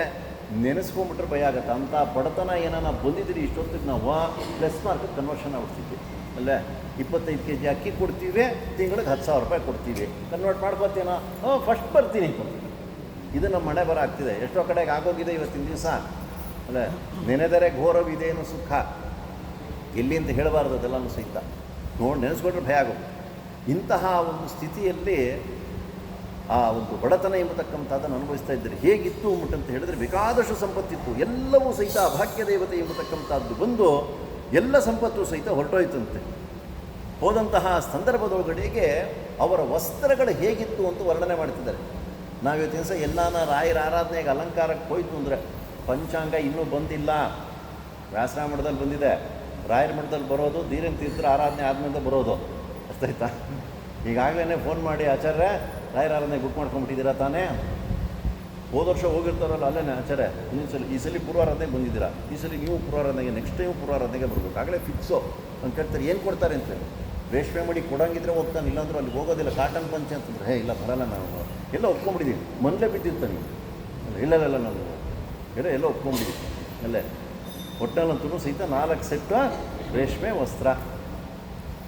ನೆನೆಸ್ಕೊಂಡ್ಬಿಟ್ರೆ ಭಯ ಆಗುತ್ತೆ. ಅಂಥ ಬಡತನ ಏನಾನ ಬಂದಿದ್ದೀರಿ ಇಷ್ಟೊತ್ತಿಗೆ ನಾವು +ಮಾರ್ಕ್ ಕನ್ವರ್ಷನ್ ಆಗ್ಬಿಡ್ತಿದ್ವಿ ಅಲ್ಲೇ. 25 kg ಅಕ್ಕಿ ಕೊಡ್ತೀವಿ, ತಿಂಗಳಿಗೆ ₹10,000 ಕೊಡ್ತೀವಿ, ಕನ್ವರ್ಟ್ ಮಾಡ್ಕೋತೀನೋ ಫಸ್ಟ್ ಬರ್ತೀನಿ. ಇದು ನಮ್ಮ ಮನೆ ಬರ ಆಗ್ತಿದೆ. ಎಷ್ಟೋ ಕಡೆಗೆ ಆಗೋಗಿದೆ ಇವತ್ತಿನ ದಿವಸ ಅಲ್ಲೇ. ನೆನೆದರೆ ಘೋರವಿದೇನು ಸುಖ, ಎಲ್ಲಿ ಅಂತ ಹೇಳಬಾರ್ದು ಅದೆಲ್ಲನೂ ಸಹಿತ. ನೆನೆಸ್ಕೊಂಡ್ರೆ ಭಯ ಆಗೋದು. ಇಂತಹ ಒಂದು ಸ್ಥಿತಿಯಲ್ಲಿ ಆ ಒಂದು ಬಡತನ ಎಂಬತಕ್ಕಂಥದ್ದನ್ನು ಅನುಭವಿಸ್ತಾ ಇದ್ದಾರೆ. ಹೇಗಿತ್ತು ಅಂತ ಹೇಳಿದ್ರೆ ಬೇಕಾದಷ್ಟು ಸಂಪತ್ತಿತ್ತು, ಎಲ್ಲವೂ ಸಹಿತ ಅಭಾಗ್ಯ ದೇವತೆ ಎಂಬತಕ್ಕಂಥದ್ದು ಬಂದು ಎಲ್ಲ ಸಂಪತ್ತು ಸಹಿತ ಹೊರಟೋಯ್ತಂತೆ. ಹೋದಂತಹ ಸಂದರ್ಭದೊಳಗಡೆಗೆ ಅವರ ವಸ್ತ್ರಗಳು ಹೇಗಿತ್ತು ಅಂತ ವರ್ಣನೆ ಮಾಡ್ತಿದ್ದಾರೆ. ನಾವಿವತ್ತಿನ ದಿವಸ ಎಲ್ಲಾನ ರಾಯರ ಆರಾಧನೆಗೆ ಅಲಂಕಾರಕ್ಕೆ ಹೋಯ್ತು ಅಂದರೆ ಪಂಚಾಂಗ ಇನ್ನೂ ಬಂದಿಲ್ಲ, ವ್ಯಾಸರಾಯ ಮಠದಲ್ಲಿ ಬಂದಿದೆ, ರಾಯರ ಮಠದಲ್ಲಿ ಬರೋದು ಧೀರೇನ್ ತೀರ್ಥರ ಆರಾಧನೆ ಆದಮೇಲೆ ಬರೋದು, ಅಷ್ಟಾಯ್ತಾ. ಈಗಾಗಲೇ ಫೋನ್ ಮಾಡಿ ಆಚಾರ್ಯ ರಾಯರ ಆರಾಧನೆ ಬುಕ್ ಮಾಡ್ಕೊಂಡ್ಬಿಟ್ಟಿದ್ದೀರಾ ತಾನೇ, ಹೋದ ವರ್ಷ ಹೋಗಿರ್ತಾರಲ್ಲ ಅಲ್ಲೇ ಆಚಾರ್ಯ ಈ ಸಲ ಪೂರ್ವಾರಾಧನೆಗೆ ಬಂದಿದ್ದೀರಾ, ಈ ಸಲ ನೀವು ಪೂರ್ವಾರಾಧನೆಗೆ ನೆಕ್ಸ್ಟ್ ಟೈಮ್ ಪೂರ್ವಾರಾಧನೆಗೆ ಬರಬೇಕು, ಆಗಲೇ ಫಿಕ್ಸು ಅಂತ ಕೇಳ್ತಾರೆ. ಏನು ಕೊಡ್ತಾರೆ ಅಂತೇಳಿ, ರೇಷ್ಮೆ ಮಡಿ ಕೊಡೋಂಗಿದ್ರೆ ಹೋಗ್ತಾನೆ, ಇಲ್ಲಾಂದ್ರೆ ಅಲ್ಲಿ ಹೋಗೋದಿಲ್ಲ, ಕಾಟನ್ ಪಂಚೆ ಅಂತಂದ್ರೆ ಇಲ್ಲ ಬರಲ್ಲ, ನಾವು ಎಲ್ಲ ಒಪ್ಕೊಂಡ್ಬಿಟ್ಟಿದ್ದೀವಿ, ಮನೇಲೇ ಬಿದ್ದಿರ್ತಾನೆ, ಇಲ್ಲ ನಾವು ಎಲ್ಲ ಒಪ್ಕೊಂಡ್ಬಿಟ್ಟಿದ್ದೀವಿ ಅಲ್ಲೇ. ಒಟ್ಟಲ್ಲಂತೂ ಸಹಿತ 4 ಸೆಟ್ ರೇಷ್ಮೆ ವಸ್ತ್ರ.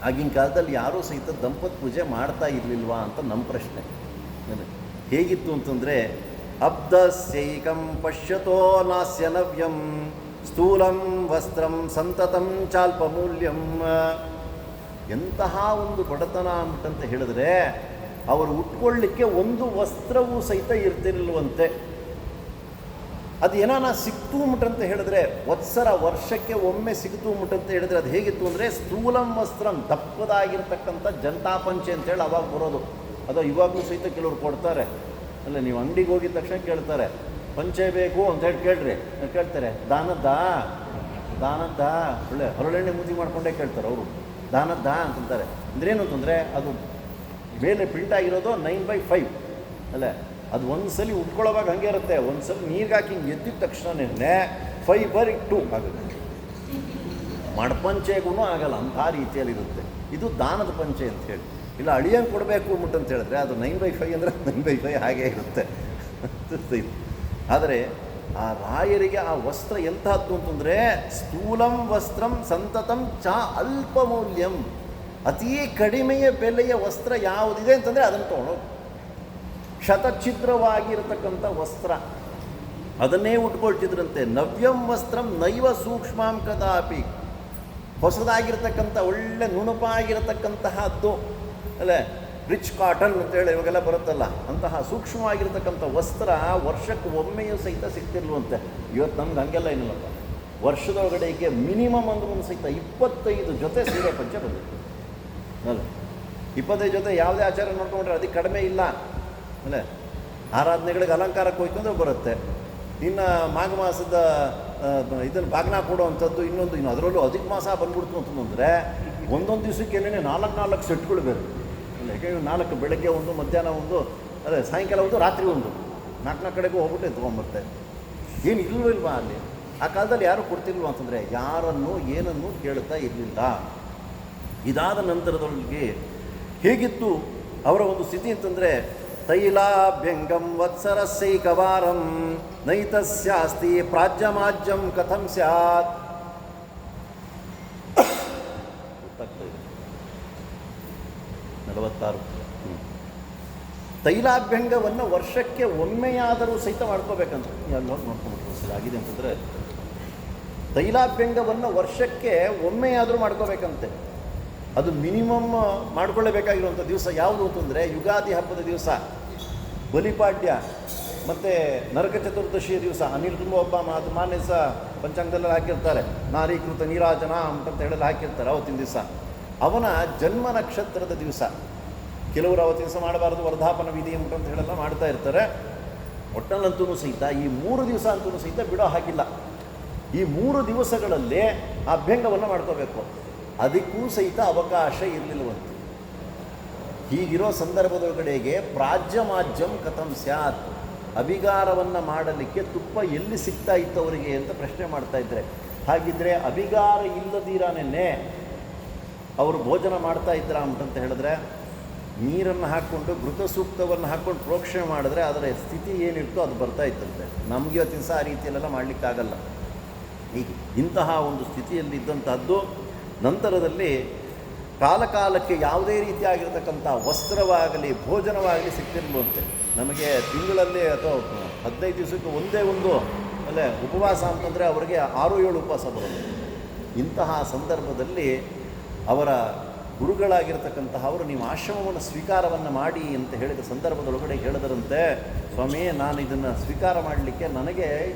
ಆಗಿನ ಕಾಲದಲ್ಲಿ ಯಾರೂ ಸಹಿತ ದಂಪತಿ ಪೂಜೆ ಮಾಡ್ತಾ ಇರಲಿಲ್ವಾ ಅಂತ ನಮ್ಮ ಪ್ರಶ್ನೆ. ಹೇಗಿತ್ತು ಅಂತಂದರೆ ಅಬ್ಧಸ್ಯೈಕಂ ಪಶ್ಯತೋ ನಾಸ್ಯ ನವ್ಯಂ ಸ್ಥೂಲಂ ವಸ್ತ್ರಂ ಸಂತತಂ ಚಾಲ್ಪಮೂಲ್ಯಂ. ಎಂತಹ ಒಂದು ಬಡತನ ಅಂತ ಹೇಳಿದ್ರೆ ಅವರು ಉಟ್ಕೊಳ್ಳಿಕ್ಕೆ ಒಂದು ವಸ್ತ್ರವೂ ಸಹಿತ ಇರ್ತಿರ್ಲಿಲ್ವಂತೆ. ಅದು ಏನಾನ ಸಿಕ್ತು ಅಂತ ಹೇಳಿದ್ರೆ ವರ್ಷಕ್ಕೆ ಒಮ್ಮೆ ಸಿಕ್ತು ಅಂತ ಹೇಳಿದ್ರೆ ಅದು ಹೇಗಿತ್ತು ಅಂದರೆ ಸ್ಥೂಲಂ ವಸ್ತ್ರಂ, ದಪ್ಪದಾಗಿರ್ತಕ್ಕಂಥ ಜನತಾ ಪಂಚೆ ಅಂತೇಳಿ ಅವಾಗ ಬರೋದು. ಅದು ಇವಾಗಲೂ ಸಹಿತ ಕೆಲವರು ಕೊಡ್ತಾರೆ ಅಲ್ಲ. ನೀವು ಅಂಗಡಿಗೆ ಹೋಗಿದ ತಕ್ಷಣ ಕೇಳ್ತಾರೆ ಪಂಚೆ ಬೇಕು ಅಂತೇಳಿ ಕೇಳ್ತಾರೆ, ದಾನದ್ದಾ ಒಳ್ಳೆ ಹೊರಳೆಣ್ಣೆ ಮೂತಿ ಮಾಡ್ಕೊಂಡೇ ಕೇಳ್ತಾರೆ ಅವರು, ದಾನದ್ದಾ ಅಂತಂತಾರೆ. ಅಂದ್ರೇನು ಅಂತಂದರೆ ಅದು ಮೇಲೆ ಪ್ರಿಂಟ್ ಆಗಿರೋದು 9/5 ಅಲ್ಲೇ. ಅದು ಒಂದು ಸಲ ಉಟ್ಕೊಳ್ಳೋವಾಗ ಹಾಗೆ ಇರುತ್ತೆ, ಒಂದು ಸಲ ನೀರಿಗೆ ಹಾಕಿ ಹಿಂಗೆ ಎದ್ದಿದ ತಕ್ಷಣನೇ 5/2 ಆಗುತ್ತೆ. ಮಡ್ಪಂಚೆಗೂ ಆಗಲ್ಲ, ಅಂಥ ರೀತಿಯಲ್ಲಿರುತ್ತೆ. ಇದು ದಾನದ ಪಂಚೆ ಅಂತ ಹೇಳಿ. ಇಲ್ಲ ಅಳಿಯಂಗೆ ಕೊಡಬೇಕು ಅಂತ ಹೇಳಿದ್ರೆ ಅದು 9/5 ಅಂದರೆ 9/5 ಹಾಗೇ ಇರುತ್ತೆ. ಆದರೆ ಆ ರಾಯರಿಗೆ ಆ ವಸ್ತ್ರ ಎಂತಹದ್ದು ಅಂತಂದರೆ ಸ್ಥೂಲಂ ವಸ್ತ್ರಂ ಸಂತತಂ ಚ ಅಲ್ಪ ಮೌಲ್ಯಂ. ಅತೀ ಕಡಿಮೆಯ ಬೆಲೆಯ ವಸ್ತ್ರ ಯಾವುದಿದೆ ಅಂತಂದರೆ ಅದನ್ನು ತೊಗೊಳೋದು. ಶತಛಿದ್ರವಾಗಿರತಕ್ಕಂಥ ವಸ್ತ್ರ ಅದನ್ನೇ ಉಟ್ಕೊಳ್ತಿದ್ರಂತೆ. ನವ್ಯಂ ವಸ್ತ್ರಂ ನೈವ ಸೂಕ್ಷ್ಮಾಂ ಕದಾಪಿ. ಹೊಸದಾಗಿರ್ತಕ್ಕಂಥ ಒಳ್ಳೆ ನುಣುಪಾಗಿರತಕ್ಕಂತಹದ್ದು ಅಲ್ಲೇ ರಿಚ್ ಕಾಟನ್ ಅಂತೇಳಿ ಇವಾಗೆಲ್ಲ ಬರುತ್ತಲ್ಲ, ಅಂತಹ ಸೂಕ್ಷ್ಮವಾಗಿರ್ತಕ್ಕಂಥ ವಸ್ತ್ರ ವರ್ಷಕ್ಕೆ ಒಮ್ಮೆಯೂ ಸಹಿತ ಸಿಗ್ತಿರ್ಲುವಂತೆ. ಇವತ್ತು ನಮ್ಗೆ ಹಂಗೆಲ್ಲ ಏನಿಲ್ಲಪ್ಪ, ವರ್ಷದೊಳಗಡೆಗೆ ಮಿನಿಮಮ್ ಅಂದ್ರೂ ಸಹಿತ 25 ಜೊತೆ ಸೀರೆ ಪಂಚೆ ಬಂದಿತ್ತು ಅಲ್ಲ. 25 ಜೊತೆ ಯಾವುದೇ ಆಚಾರ ನೋಡ್ಕೊಂಡ್ರೆ ಅದಕ್ಕೆ ಕಡಿಮೆ ಇಲ್ಲ ಅಲ್ಲೇ. ಆರಾಧನೆಗಳಿಗೆ ಅಲಂಕಾರಕ್ಕೆ ಹೋಯ್ತು ಅಂದ್ರೆ ಬರುತ್ತೆ. ಇನ್ನು ಮಾಘ ಮಾಸದ ಇದನ್ನು ಬಾಗ್ನ ಕೊಡುವಂಥದ್ದು ಇನ್ನು ಅದರಲ್ಲೂ ಅಧಿಕ ಮಾಸ ಬಂದ್ಬಿಡ್ತು ಅಂತಂದರೆ ಒಂದೊಂದು ದಿವಸಕ್ಕೆ ಏನೇನೆ 4 ಸೆಟ್ಗಳು ಬೇಕು ಅಲ್ಲ. ಯಾಕೆಂದರೆ 4 ಬೆಳಗ್ಗೆ ಒಂದು, ಮಧ್ಯಾಹ್ನ ಒಂದು, ಅದೇ ಸಾಯಂಕಾಲ ಒಂದು, ರಾತ್ರಿ ಒಂದು, 4 ಕಡೆಗೂ ಹೋಗ್ಬಿಟ್ಟೆ ತೊಗೊಂಬರ್ತೆ. ಏನು ಇಲ್ವಾ ಅಲ್ಲಿ? ಆ ಕಾಲದಲ್ಲಿ ಯಾರು ಕೊಡ್ತಿಲ್ವ ಅಂತಂದರೆ ಯಾರನ್ನು ಏನನ್ನು ಕೇಳ್ತಾ ಇರಲಿಲ್ಲ. ಇದಾದ ನಂತರದೊಳಗೆ ಹೇಗಿತ್ತು ಅವರ ಒಂದು ಸ್ಥಿತಿ ಅಂತಂದರೆ ತೈಲಾಭ್ಯಂಗಂ ವತ್ಸರಸ್ಯೈಕವಾರಂ ನೈತಸ್ಯಾಸ್ತಿ ಪ್ರಾಜ್ಯಮಾಜ್ಯಂ ಕಥಂ ಸ್ಯಾತ್. 46. ತೈಲಾಭ್ಯಂಗವನ್ನು ವರ್ಷಕ್ಕೆ ಒಮ್ಮೆಯಾದರೂ ಸಹಿತ ಮಾಡ್ಕೋಬೇಕಂತ ನೋಡ್ಕೊಂಡ್ಬಿಟ್ಟು ಆಗಿದೆ ಅಂತಂದರೆ ತೈಲಾಭ್ಯಂಗವನ್ನು ವರ್ಷಕ್ಕೆ ಒಮ್ಮೆಯಾದರೂ ಮಾಡ್ಕೋಬೇಕಂತೆ. ಅದು ಮಿನಿಮಮ್ ಮಾಡ್ಕೊಳ್ಳೇಬೇಕಾಗಿರುವಂಥ ದಿವಸ ಯಾವುದು ಅಂತಂದರೆ ಯುಗಾದಿ ಹಬ್ಬದ ದಿವಸ, ಬಲಿಪಾಡ್ಯ ಮತ್ತು ನರಕ ಚತುರ್ದಶಿಯ ದಿವಸ. ಅನಿಲ್ ತುಂಬ ಒಬ್ಬ ಅದು ಮಾನ್ಯ ದಿವಸ ಪಂಚಾಂಗದಲ್ಲೆಲ್ಲ ಹಾಕಿರ್ತಾರೆ, ನಾರೀಕೃತ ನೀರಾಜನ ಅಂತ ಹೇಳೆಲ್ಲ ಹಾಕಿರ್ತಾರೆ ಅವತ್ತಿನ ದಿವಸ. ಅವನ ಜನ್ಮ ನಕ್ಷತ್ರದ ದಿವಸ. ಕೆಲವರು ಅವತ್ತಿನ ದಿವಸ ಮಾಡಬಾರ್ದು, ವರ್ಧಾಪನ ವಿಧಿ ಅಂತ ಹೇಳೆಲ್ಲ ಮಾಡ್ತಾ ಇರ್ತಾರೆ. ಒಟ್ಟಲ್ಲಂತೂ ಸಹಿತ ಈ 3 ದಿವಸ ಅಂತೂ ಸಹಿತ ಬಿಡೋ ಹಾಗಿಲ್ಲ. ಈ 3 ದಿವಸಗಳಲ್ಲೇ ಅಭ್ಯಂಗವನ್ನು ಮಾಡ್ಕೋಬೇಕು. ಅದಕ್ಕೂ ಸಹಿತ ಅವಕಾಶ ಇರಲಿಲ್ಲವಂತೆ. ಹೀಗಿರೋ ಸಂದರ್ಭದೊಳಗಡೆಗೆ ಪ್ರಾಜ್ಯಮಾಜ್ಯಂ ಕಥಂ ಸ್ಯಾತ್. ಅಭಿಗಾರವನ್ನು ಮಾಡಲಿಕ್ಕೆ ತುಪ್ಪ ಎಲ್ಲಿ ಸಿಗ್ತಾ ಇತ್ತು ಅವರಿಗೆ ಅಂತ ಪ್ರಶ್ನೆ ಮಾಡ್ತಾ ಇದ್ದಾರೆ. ಹಾಗಿದ್ರೆ ಅಭಿಗಾರ ಇಲ್ಲದಿರಾನೇ ಅವರು ಭೋಜನ ಮಾಡ್ತಾ ಇದ್ರ ಅಂತ ಹೇಳಿದ್ರೆ, ನೀರನ್ನು ಹಾಕ್ಕೊಂಡು ಘೃತ ಸೂಕ್ತವನ್ನು ಹಾಕ್ಕೊಂಡು ಪ್ರೋಕ್ಷಣೆ ಮಾಡಿದ್ರೆ ಅದರ ಸ್ಥಿತಿ ಏನಿರ್ತೋ ಅದು ಬರ್ತಾ ಇತ್ತಂತೆ. ನಮಗೆ ಇವತ್ತಿನ ಸಹ ಆ ರೀತಿಯಲ್ಲೆಲ್ಲ ಮಾಡಲಿಕ್ಕಾಗಲ್ಲ. ಹೀಗೆ ಇಂತಹ ಒಂದು ಸ್ಥಿತಿಯಲ್ಲಿದ್ದಂಥದ್ದು ನಂತರದಲ್ಲಿ ಕಾಲಕಾಲಕ್ಕೆ ಯಾವುದೇ ರೀತಿಯಾಗಿರ್ತಕ್ಕಂಥ ವಸ್ತ್ರವಾಗಲಿ ಭೋಜನವಾಗಲಿ ಸಿಗ್ತಿರ್ಲುವಂತೆ. ನಮಗೆ ತಿಂಗಳಲ್ಲಿ ಅಥವಾ 15 ದಿವಸಕ್ಕೆ ಒಂದೇ ಒಂದು ಅಲ್ಲೇ ಉಪವಾಸ ಅಂತಂದರೆ ಅವರಿಗೆ 6-7 ಉಪವಾಸ ಬರೋದು. ಇಂತಹ ಸಂದರ್ಭದಲ್ಲಿ ಅವರ ಗುರುಗಳಾಗಿರ್ತಕ್ಕಂತಹ ಅವರು ನೀವು ಆಶ್ರಮವನ್ನು ಸ್ವೀಕಾರವನ್ನು ಮಾಡಿ ಅಂತ ಹೇಳಿದ ಸಂದರ್ಭದೊಳಗಡೆ ಹೇಳಿದರಂತೆ, ಸ್ವಾಮಿ ನಾನು ಇದನ್ನು ಸ್ವೀಕಾರ ಮಾಡಲಿಕ್ಕೆ ನನಗೆ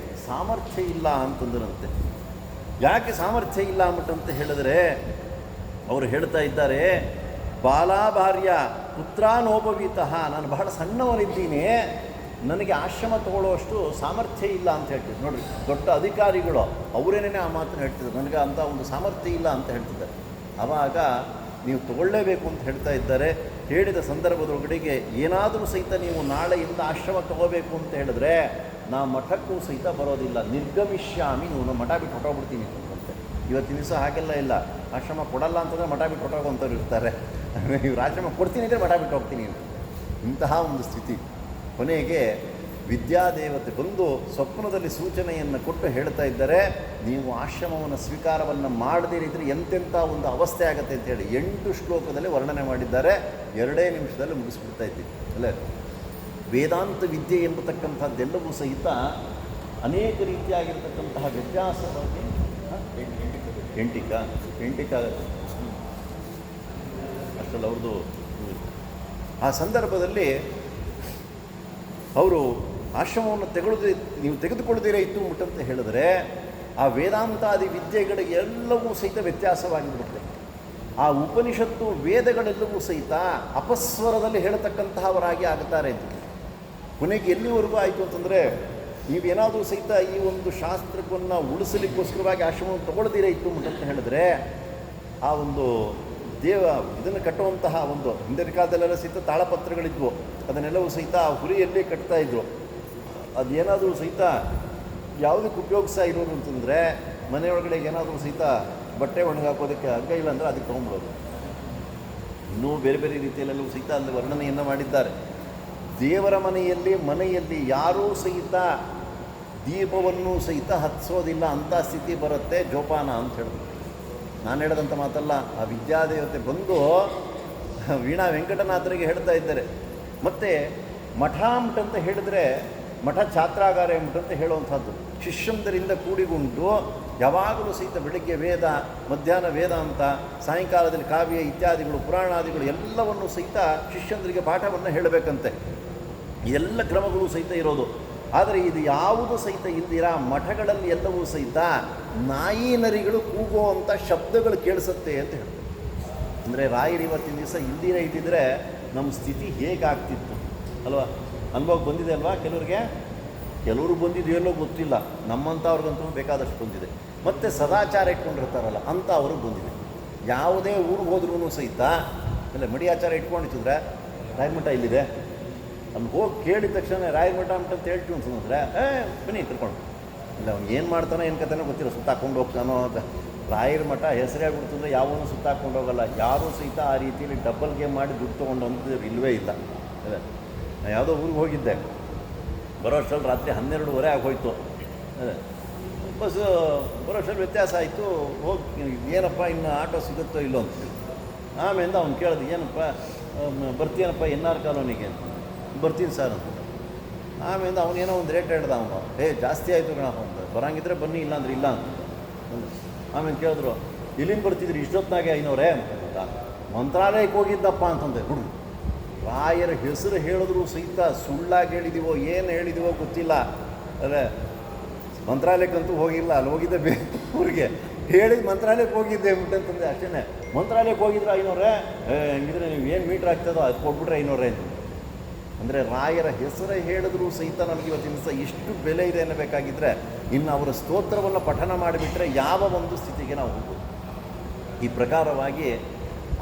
ಸಾಮರ್ಥ್ಯ ಇಲ್ಲ ಅಂತಂದರಂತೆ. ಯಾಕೆ ಸಾಮರ್ಥ್ಯ ಇಲ್ಲ ಅಂದ್ಬಿಟ್ಟಂತ ಹೇಳಿದ್ರೆ ಅವರು ಹೇಳ್ತಾ ಇದ್ದಾರೆ, ಬಾಲಾಭಾರ್ಯ ಪುತ್ರಾನೋಪವೀತಃ, ನಾನು ಬಹಳ ಸಣ್ಣವನಿದ್ದೀನಿ, ನನಗೆ ಆಶ್ರಮ ತಗೊಳ್ಳೋಷ್ಟು ಸಾಮರ್ಥ್ಯ ಇಲ್ಲ ಅಂತ ಹೇಳ್ತಿದ್ರು. ನೋಡಿರಿ, ದೊಡ್ಡ ಅಧಿಕಾರಿಗಳು ಅವರೇನೇ ಆ ಮಾತನ್ನು ಹೇಳ್ತಿದ್ರು, ನನಗೆ ಅಂಥ ಒಂದು ಸಾಮರ್ಥ್ಯ ಇಲ್ಲ ಅಂತ ಹೇಳ್ತಿದ್ದಾರೆ. ಆವಾಗ ನೀವು ತಗೊಳ್ಳೇಬೇಕು ಅಂತ ಹೇಳ್ತಾ ಇದ್ದಾರೆ. ಹೇಳಿದ ಸಂದರ್ಭದೊಳಗಡೆಗೆ ಏನಾದರೂ ಸಹಿತ ನೀವು ನಾಳೆಯಿಂದ ಆಶ್ರಮ ತಗೋಬೇಕು ಅಂತ ಹೇಳಿದ್ರೆ ನಾ ಮಠಕ್ಕೂ ಸಹಿತ ಬರೋದಿಲ್ಲ, ನಿರ್ಗಮಿಷ್ಯಾಮಿ, ನೀವು ಮಠ ಬಿಟ್ಟು ಹೊಟ್ಟೋಗ್ಬಿಡ್ತೀನಿ ಅಂತಂತೆ. ಇವತ್ತಿನ ದಿವಸ ಹಾಗೆಲ್ಲ ಇಲ್ಲ. ಆಶ್ರಮ ಕೊಡಲ್ಲ ಅಂತಂದರೆ ಮಠ ಬಿಟ್ಟು ಹೊಟ್ಟೋಗುವಂಥವ್ರು ಇರ್ತಾರೆ. ಇವ್ರು ಆಶ್ರಮ ಕೊಡ್ತೀನಿ ಅಂದರೆ ಮಠ ಬಿಟ್ಟು ಹೋಗ್ತೀನಿ ಅಂತ. ಇಂತಹ ಒಂದು ಸ್ಥಿತಿ. ಕೊನೆಗೆ ವಿದ್ಯಾದೇವತೆ ಬಂದು ಸ್ವಪ್ನದಲ್ಲಿ ಸೂಚನೆಯನ್ನು ಕೊಟ್ಟು ಹೇಳ್ತಾ ಇದ್ದಾರೆ, ನೀವು ಆಶ್ರಮವನ್ನು ಸ್ವೀಕಾರವನ್ನು ಮಾಡದಿರಿದ್ರೆ ಎಂತೆಂಥ ಒಂದು ಅವಸ್ಥೆ ಆಗುತ್ತೆ ಅಂತೇಳಿ 8 ಶ್ಲೋಕದಲ್ಲಿ ವರ್ಣನೆ ಮಾಡಿದ್ದಾರೆ. 2 ನಿಮಿಷದಲ್ಲಿ ಮುಗಿಸ್ಬಿಡ್ತಾ ಇದ್ದೀವಿ ಅಲ್ಲೇ. ವೇದಾಂತ ವಿದ್ಯೆ ಎಂಬತಕ್ಕಂಥದ್ದೆಲ್ಲವೂ ಸಹಿತ ಅನೇಕ ರೀತಿಯಾಗಿರ್ತಕ್ಕಂತಹ ವ್ಯತ್ಯಾಸವಾಗಿ ಎಂಟಿಕ ಅಷ್ಟಲ್ಲ ಅವ್ರದ್ದು. ಆ ಸಂದರ್ಭದಲ್ಲಿ ಅವರು ಆಶ್ರಮವನ್ನು ನೀವು ತೆಗೆದುಕೊಳ್ಳದಿರೇ ಇತ್ತು ಮುಟ್ಟಂತ ಹೇಳಿದ್ರೆ ಆ ವೇದಾಂತಾದಿ ವಿದ್ಯೆಗಳಿಗೆ ಎಲ್ಲವೂ ಸಹಿತ ವ್ಯತ್ಯಾಸವಾಗಿಬಿಡುತ್ತೆ. ಆ ಉಪನಿಷತ್ತು ವೇದಗಳೆಲ್ಲವೂ ಸಹಿತ ಅಪಸ್ವರದಲ್ಲಿ ಹೇಳತಕ್ಕಂತಹವರಾಗಿ ಆಗುತ್ತಾರೆ ಅಂತ. ಕೊನೆಗೆ ಎಲ್ಲಿವರೆಗೂ ಆಯಿತು ಅಂತಂದರೆ, ನೀವೇನಾದರೂ ಸಹಿತ ಈ ಒಂದು ಶಾಸ್ತ್ರವನ್ನು ಉಳಿಸಲಿಕ್ಕೋಸ್ಕರವಾಗಿ ಆಶ್ರಮವನ್ನು ತಗೊಳ್ಳದಿರೇ ಇತ್ತು ಅಂತ ಹೇಳಿದ್ರೆ ಆ ಒಂದು ಇದನ್ನು ಕಟ್ಟುವಂತಹ ಒಂದು ಹಿಂದಿನ ಕಾಲದಲ್ಲೆಲ್ಲ ಸಹಿತ ತಾಳಪತ್ರಗಳಿದ್ವು, ಅದನ್ನೆಲ್ಲವೂ ಸಹಿತ ಆ ಹುರಿಯಲ್ಲಿ ಕಟ್ತಾ ಇದ್ರು. ಅದೇನಾದರೂ ಸಹಿತ ಯಾವುದಕ್ಕೆ ಉಪಯೋಗಿಸ್ತಾ ಇರೋದು ಅಂತಂದರೆ, ಮನೆಯೊಳಗಡೆ ಏನಾದರೂ ಸಹಿತ ಬಟ್ಟೆ ಒಣಗಾಕೋದಕ್ಕೆ ಹಗ್ಗ ಇಲ್ಲ ಅಂದರೆ ಅದಕ್ಕೆ ತೊಗೊಂಡ್ಬಿಡೋದು. ಇನ್ನೂ ಬೇರೆ ಬೇರೆ ರೀತಿಯಲ್ಲೆಲ್ಲವೂ ಸಹಿತ ಅಲ್ಲಿ ವರ್ಣನೆಯನ್ನು ಮಾಡಿದ್ದಾರೆ. ದೇವರ ಮನೆಯಲ್ಲಿ ಯಾರೂ ಸಹಿತ ದೀಪವನ್ನು ಸಹಿತ ಹತ್ಸೋದಿಲ್ಲ ಅಂಥ ಸ್ಥಿತಿ ಬರುತ್ತೆ ಜೋಪಾನ ಅಂತ ಹೇಳಿದ್ರು. ನಾನು ಹೇಳೋದಂಥ ಮಾತಲ್ಲ, ಆ ವಿದ್ಯಾದೇವತೆ ಬಂದು ವೀಣಾ ವೆಂಕಟನಾಥರಿಗೆ ಹೇಳ್ತಾ ಇದ್ದಾರೆ. ಮತ್ತು ಮಠಾಮಠ ಅಂತ ಹೇಳಿದ್ರೆ ಮಠ ಛಾತ್ರಾಗಾರ ಎಂಬುಟಂತ ಹೇಳುವಂಥದ್ದು. ಶಿಷ್ಯಂದರಿಂದ ಕೂಡಿಕೊಂಡು ಯಾವಾಗಲೂ ಸಹಿತ ಬೆಳಗ್ಗೆ ವೇದ, ಮಧ್ಯಾಹ್ನ ವೇದಾಂತ, ಸಾಯಂಕಾಲದಲ್ಲಿ ಕಾವ್ಯ ಇತ್ಯಾದಿಗಳು ಪುರಾಣಾದಿಗಳು ಎಲ್ಲವನ್ನು ಸಹಿತ ಶಿಷ್ಯಂದರಿಗೆ ಪಾಠವನ್ನು ಹೇಳಬೇಕಂತೆ. ಎಲ್ಲ ಕ್ರಮಗಳು ಸಹಿತ ಇರೋದು. ಆದರೆ ಇದು ಯಾವುದು ಸಹಿತ ಇಲ್ದಿರ ಮಠಗಳಲ್ಲಿ ಎಲ್ಲವೂ ಸಹಿತ ನಾಯಿ ನರಿಗಳು ಕೂಗುವಂಥ ಶಬ್ದಗಳು ಕೇಳಿಸುತ್ತೆ ಅಂತ ಹೇಳ್ತಾರೆ. ಅಂದರೆ ರಾಯರು ಇವತ್ತಿನ ದಿವಸ ಇಲ್ದಿರ ಇದ್ದಿದ್ರೆ ನಮ್ಮ ಸ್ಥಿತಿ ಹೇಗಾಗ್ತಿತ್ತು ಅಲ್ವಾ? ಅನುಭವ ಬಂದಿದೆ ಅಲ್ವಾ ಕೆಲವ್ರಿಗೆ? ಕೆಲವರು ಬಂದಿದ್ದು ಎಲ್ಲೋ ಗೊತ್ತಿಲ್ಲ, ನಮ್ಮಂಥವ್ರಿಗಂತೂ ಬೇಕಾದಷ್ಟು ಬಂದಿದೆ. ಮತ್ತು ಸದಾಚಾರ ಇಟ್ಕೊಂಡಿರ್ತಾರಲ್ಲ ಅಂಥ ಅವ್ರಿಗೆ ಬಂದಿದೆ. ಯಾವುದೇ ಊರಿಗೆ ಹೋದ್ರೂ ಸಹಿತ ಅಲ್ಲ ಮಡಿಯಾಚಾರ ಇಟ್ಕೊಂಡಿದ್ರೆ ರಾಯಮಠ ಇಲ್ಲಿದೆ, ಅಲ್ಲಿ ಹೋಗಿ ಕೇಳಿದ ತಕ್ಷಣ ರಾಯಮಠ ಅಂತ ಹೇಳ್ತೀವಿ ಅಂತಂದರೆ ಬನ್ನಿ ತಿಳ್ಕೊಂಡು ಇಲ್ಲ ಅವ್ನು ಏನು ಮಾಡ್ತಾನೋ ಏನು ಕಥೆನೋ ಗೊತ್ತಿಲ್ಲ, ಸುತ್ತಾಕೊಂಡು ಹೋಗ್ತಾನೋ ಅಂತ. ರಾಯರ ಮಠ ಹೆಸರಾಗ್ಬಿಡ್ತಂದ್ರೆ ಯಾವನು ಸುತ್ತಾಕೊಂಡು ಹೋಗಲ್ಲ. ಯಾರೂ ಸಹಿತ ಆ ರೀತಿಯಲ್ಲಿ ಡಬ್ಬಲ್ ಗೇಮ್ ಮಾಡಿ ದುಡ್ಡು ತೊಗೊಂಡು ಅಂತಿದ್ರು ಇಲ್ಲವೇ ಇಲ್ಲ. ಅದೇ ನಾನು ಯಾವುದೋ ಊರಿಗೆ ಹೋಗಿದ್ದೆ, ಬರೋ ಅಷ್ಟರಲ್ಲಿ ರಾತ್ರಿ 12:30 ಆಗೋಯ್ತು. ಅದೇ ಬಸ್ಸು ಬರೋ ಅಷ್ಟರಲ್ಲಿ ವ್ಯತ್ಯಾಸ ಆಯಿತು. ಹೋಗಿ ಏನಪ್ಪ ಇನ್ನು ಆಟೋ ಸಿಗುತ್ತೋ ಇಲ್ಲೋ ಅಂತ. ಆಮೇಲೆ ಅವ್ನು ಕೇಳಿದೆ, ಏನಪ್ಪ ಬರ್ತೀನಪ್ಪ NR ಕಾಲೋನಿಗೆ ಅಂತ. ಬರ್ತೀನಿ ಸರ್ ಅಂತ. ಆಮೇಲೆ ಅವನೇನೋ ಒಂದು ರೇಟ್ ಹೇಳ್ದ ಅವನು, ಜಾಸ್ತಿ ಆಯಿತು ಗಣಪ್ಪ ಅಂತ, ಬರೋಂಗಿದ್ರೆ ಬನ್ನಿ ಇಲ್ಲಾಂದ್ರೆ ಇಲ್ಲ ಅಂತ. ಆಮೇಲೆ ಕೇಳಿದ್ರು, ಎಲ್ಲಿಂದ ಬರ್ತಿದ್ರಿ ಇಷ್ಟೊತ್ತಿನಾಗೆ 500 ಅಂತ. ಮಂತ್ರಾಲಯಕ್ಕೆ ಹೋಗಿದ್ದಪ್ಪ ಅಂತಂದೆ. ಹುಡುಗ ರಾಯರ ಹೆಸರು ಹೇಳಿದ್ರು ಸಹಿತ ಸುಳ್ಳಾಗಿ ಹೇಳಿದೀವೋ ಏನು ಹೇಳಿದೀವೋ ಗೊತ್ತಿಲ್ಲ. ಅದೇ ಮಂತ್ರಾಲಯಕ್ಕಂತೂ ಹೋಗಿಲ್ಲ, ಅಲ್ಲಿ ಹೋಗಿದ್ದೆ ಊರಿಗೆ ಹೇಳಿದ ಮಂತ್ರಾಲಯಕ್ಕೆ ಹೋಗಿದ್ದೆ ಅಂತಂದೆ ಅಷ್ಟೇ. ಮಂತ್ರಾಲಯಕ್ಕೆ ಹೋಗಿದ್ರೆ 500, ಹಂಗಿದ್ರೆ ನೀವು ಏನು ಮೀಟ್ರ್ ಆಗ್ತದೋ ಅದು ಕೊಟ್ಬಿಟ್ರೆ 500 ಅಂತ. ಅಂದರೆ ರಾಯರ ಹೆಸರು ಹೇಳಿದ್ರೂ ಸಹಿತ ನಮಗೆ ಇವತ್ತಿನ ದಿವಸ ಇಷ್ಟು ಬೆಲೆ ಇದೆ ಅನ್ನಬೇಕಾಗಿದ್ದರೆ ಇನ್ನು ಅವರ ಸ್ತೋತ್ರವನ್ನು ಪಠನ ಮಾಡಿಬಿಟ್ರೆ ಯಾವ ಒಂದು ಸ್ಥಿತಿಗೆ ನಾವು ಹೋಗ್ಬೋದು. ಈ ಪ್ರಕಾರವಾಗಿ